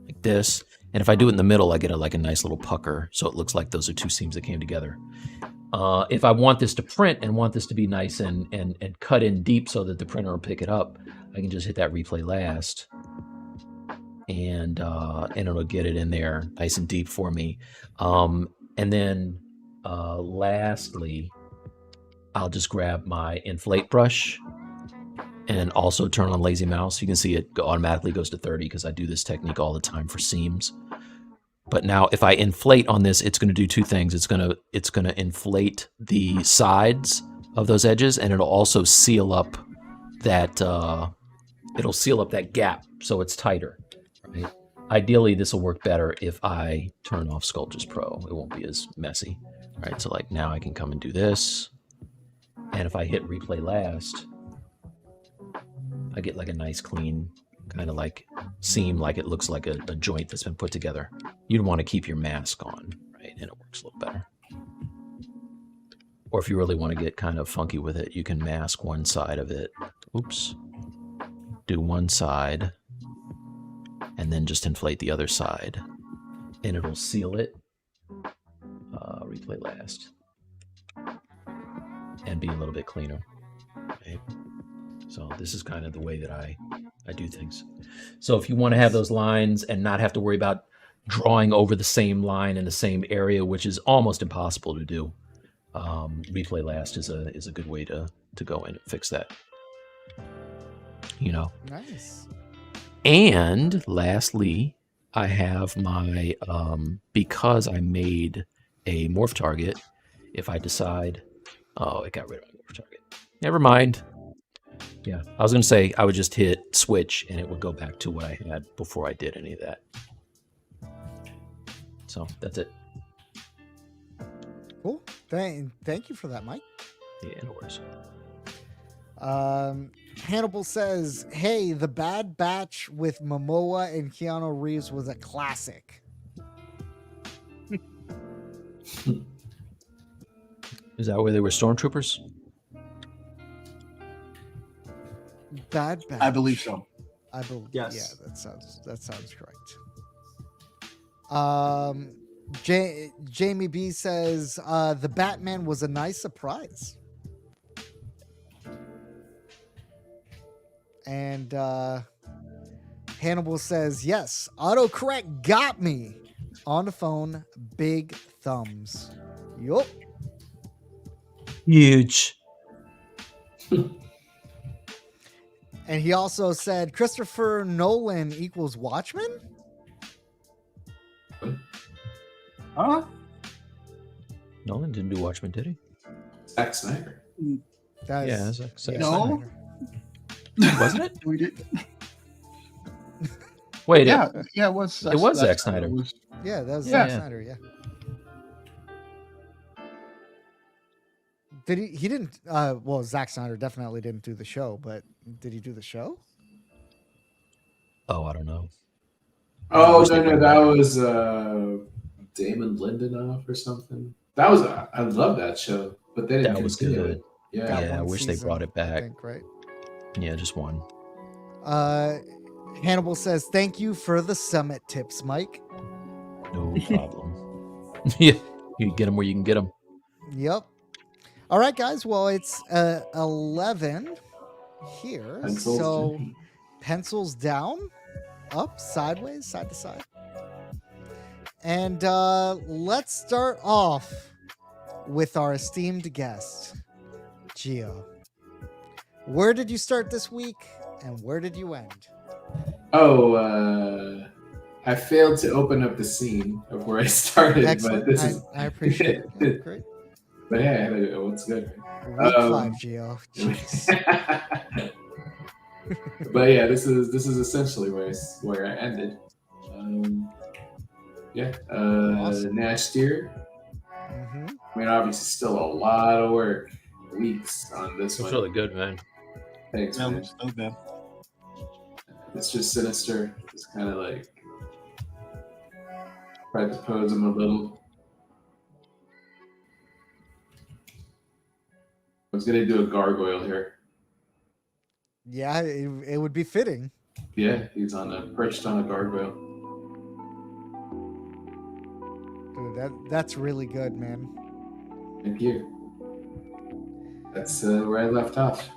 like this. And if I do it in the middle, I get like a nice little pucker, so it looks like those are two seams that came together. If I want this to print and want this to be nice and cut in deep so that the printer will pick it up, I can just hit that replay last, and it'll get it in there nice and deep for me. And then lastly, I'll just grab my inflate brush and also turn on lazy mouse. You can see it automatically goes to 30 because I do this technique all the time for seams. But now if I inflate on this, it's going to do two things. It's going to inflate the sides of those edges, and it'll also seal up that gap so it's tighter, right? Ideally, this will work better if I turn off Sculptris Pro. It won't be as messy, right? So like now I can come and do this, and if I hit replay last, I get like a nice clean kind of like seam, like it looks like a joint that's been put together. You'd want to keep your mask on, right? And it works a little better. Or if you really want to get kind of funky with it, you can mask one side of it. Oops. Do one side and then just inflate the other side, and it'll seal it. Replay last and be a little bit cleaner, right? So this is kind of the way that I do things. So if you want to have those lines and not have to worry about drawing over the same line in the same area, which is almost impossible to do, replay last is a good way to go in and fix that.
Nice.
And lastly, I have my because I made a morph target. If I decide, oh, it got rid of my morph target. Never mind. Yeah, I was going to say I would just hit switch and it would go back to what I had before I did any of that. So that's it.
Cool. Thank you for that, Mike.
Yeah, no worries.
Hannibal says, "Hey, the Bad Batch with Momoa and Keanu Reeves was a classic."
Is that where they were stormtroopers?
Bad Batch.
I believe so.
I believe.
Yes.
Yeah, that sounds correct. Jamie B says, "The Batman was a nice surprise." And Hannibal says, "Yes, autocorrect got me on the phone. Big thumbs." Yup.
Huge.
And he also said, "Christopher Nolan equals Watchmen."
Huh?
Nolan didn't do Watchmen, did he?
Zack Snyder.
That
Yeah,
is,
Zack Snyder.
No.
Wasn't it?
We did.
Wait,
Yeah, it was.
it was Zack Snyder.
yeah, that was
Yeah.
Zack Snyder. Yeah. Did he? He didn't. Well, Zack Snyder definitely didn't do the show, but did he do the show?
Oh, I don't know.
Oh no, that was Damon Lindelof or something. That was I love that show, but they didn't.
That was
continue
good.
it. Yeah.
Got
Yeah, I
one
wish they
season,
brought it
I
back.
think, right?
Yeah, just one.
Hannibal says, "Thank you for the summit tips, Mike."
No problem. Yeah, you get them where you can get them.
Yep. All right, guys. Well, it's 11 here.
Pencils
So
down.
pencils down, up, sideways, side to side. And let's start off with our esteemed guest, Gio. Where did you start this week and where did you end?
Oh, I failed to open up the scene of where I started,
Excellent.
but this is.
I appreciate it. Yeah, great.
But yeah, what's good?
Week 5, Gio. Jeez.
But yeah, this is essentially where I ended.
Awesome.
Next year.
Mhm.
I mean, obviously, still a lot of work, weeks on this
It's
one.
really good, man.
Thanks,
No,
man.
it's so bad.
It's just Sinister. It's kind of like tried to pose him a little. I was gonna do a gargoyle here.
Yeah, it would be fitting.
Yeah, he's perched on a gargoyle.
Dude, that's really good, man.
Thank you. That's where I left off.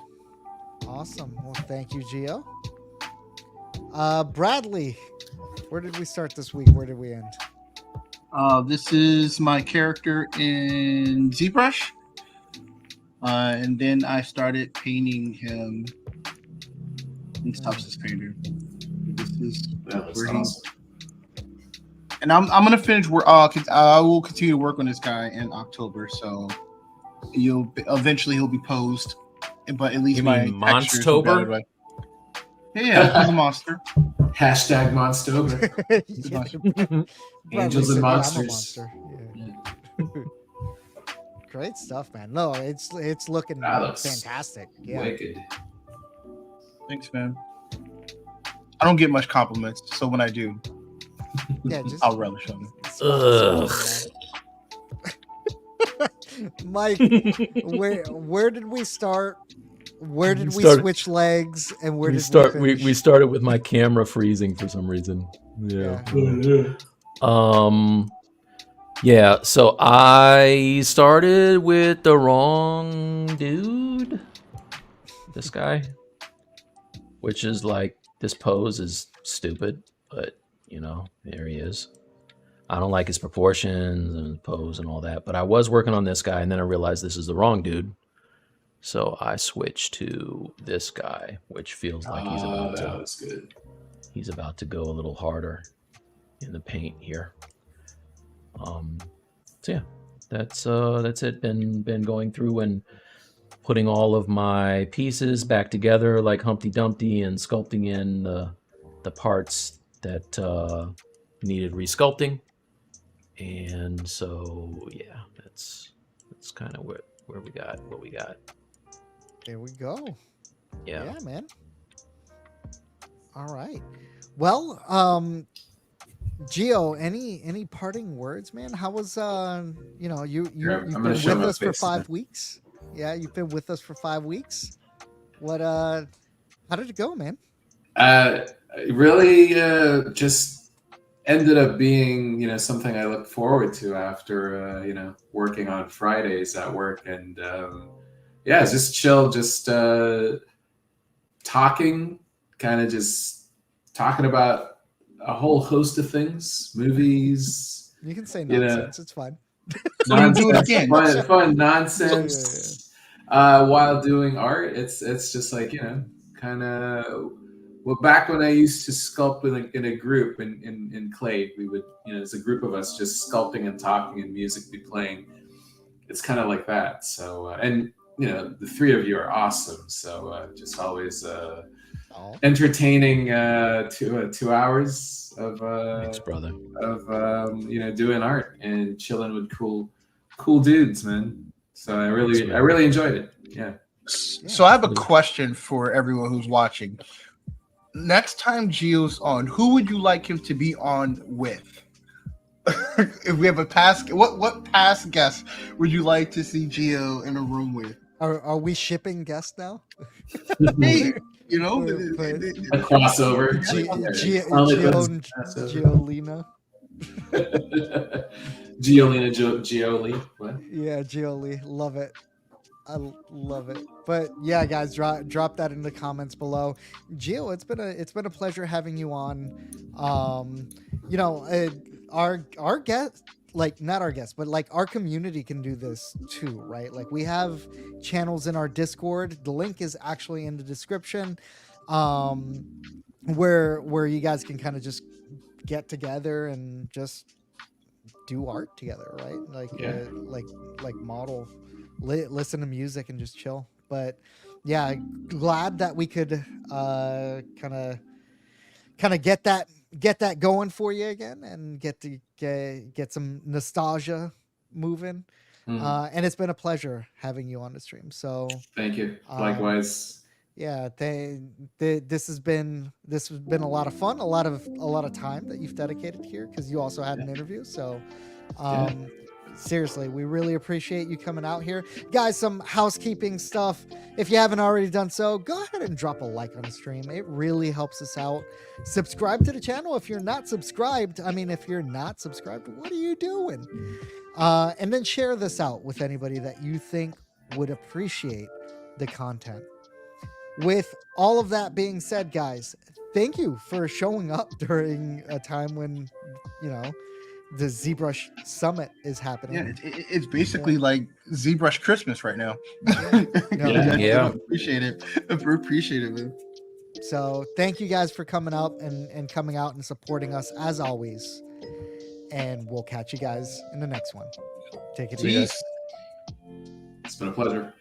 Awesome. Well, thank you, Gio. Bradley, where did we start this week? Where did we end?
This is my character in ZBrush. And then I started painting him in Substance Painter. This is
That was
where he-
awesome.
and I'm gonna finish work. I will continue to work on this guy in October, so eventually he'll be posed. But at least
You
my
mean
textures will be
Monstober?
better, right? Yeah, he's a monster.
Hashtag Monstober.
Yeah.
Angels and
Bradley said, "Yeah, I'm a
monsters.
monster." Yeah. Great stuff, man. No, it's looking
That looks
fantastic. Yeah.
Wicked.
Thanks, man. I don't get much compliments, so when I do,
Yeah, just
I'll relish on it.
Ugh.
Mike, where did we start? Where did we
started-
switch legs? And where
we
did
start?
we
We started with my camera freezing for some reason. Yeah. Yeah, so I started with the wrong dude. This guy. Which is like, this pose is stupid, but you know, there he is. I don't like his proportions and pose and all that, but I was working on this guy and then I realized this is the wrong dude. So I switched to this guy, which feels like he's
that was good.
he's about to go a little harder in the paint here. So yeah, that's it. Been going through and putting all of my pieces back together like Humpty Dumpty and sculpting in the parts that needed resculpting. And so yeah, It's kind of where we got what we got.
There we go.
Yeah.
Yeah, man. All right. Well, Gio, any parting words, man? How was you've been with us for 5 weeks? Yeah, you've been with us for 5 weeks. What how did it go, man?
Really just ended up being, something I look forward to after working on Fridays at work, and it's just chill, just talking about a whole host of things, movies.
You can say nonsense. It's fine.
Nonsense, fun nonsense. While doing art, it's just like kind of. Well, back when I used to sculpt in a group in clay, we would as a group of us just sculpting and talking and music be playing. It's kind of like that. So and the three of you are awesome. So just always entertaining 2 hours of
thanks, brother.
Of doing art and chilling with cool dudes, man. So I really enjoyed it. Yeah.
So I have a question for everyone who's watching. Next time Gio's on, who would you like him to be on with? If we have a past, what past guest would you like to see Gio in a room with?
Are we shipping guests now?
Hey,
a crossover.
Giolina.
Gioli. What?
Yeah, Gioli. Love it. I love it. But yeah, guys, drop that in the comments below. Gio, it's been a pleasure having you on. Our guest, like not our guests, but like our community can do this too, right? Like we have channels in our Discord. The link is actually in the description, where you guys can kind of just get together and just do art together, right? Like like model. Listen to music and just chill. But yeah, glad that we could kind of get that going for you again and get some nostalgia moving. And it's been a pleasure having you on the stream. So
thank you. Likewise.
Yeah, this has been a lot of fun, a lot of time that you've dedicated here because you also had an interview. So seriously, we really appreciate you coming out here. Guys, some housekeeping stuff. If you haven't already done so, go ahead and drop a like on the stream. It really helps us out. Subscribe to the channel if you're not subscribed. I mean, if you're not subscribed, what are you doing? And then share this out with anybody that you think would appreciate the content. With all of that being said, guys, thank you for showing up during a time when, the ZBrush Summit is happening.
Yeah, it's basically like ZBrush Christmas right now.
Yeah.
Appreciate it. Appreciate it, man.
So thank you guys for coming up and coming out and supporting us as always. And we'll catch you guys in the next one. Take it easy.
It's been a pleasure.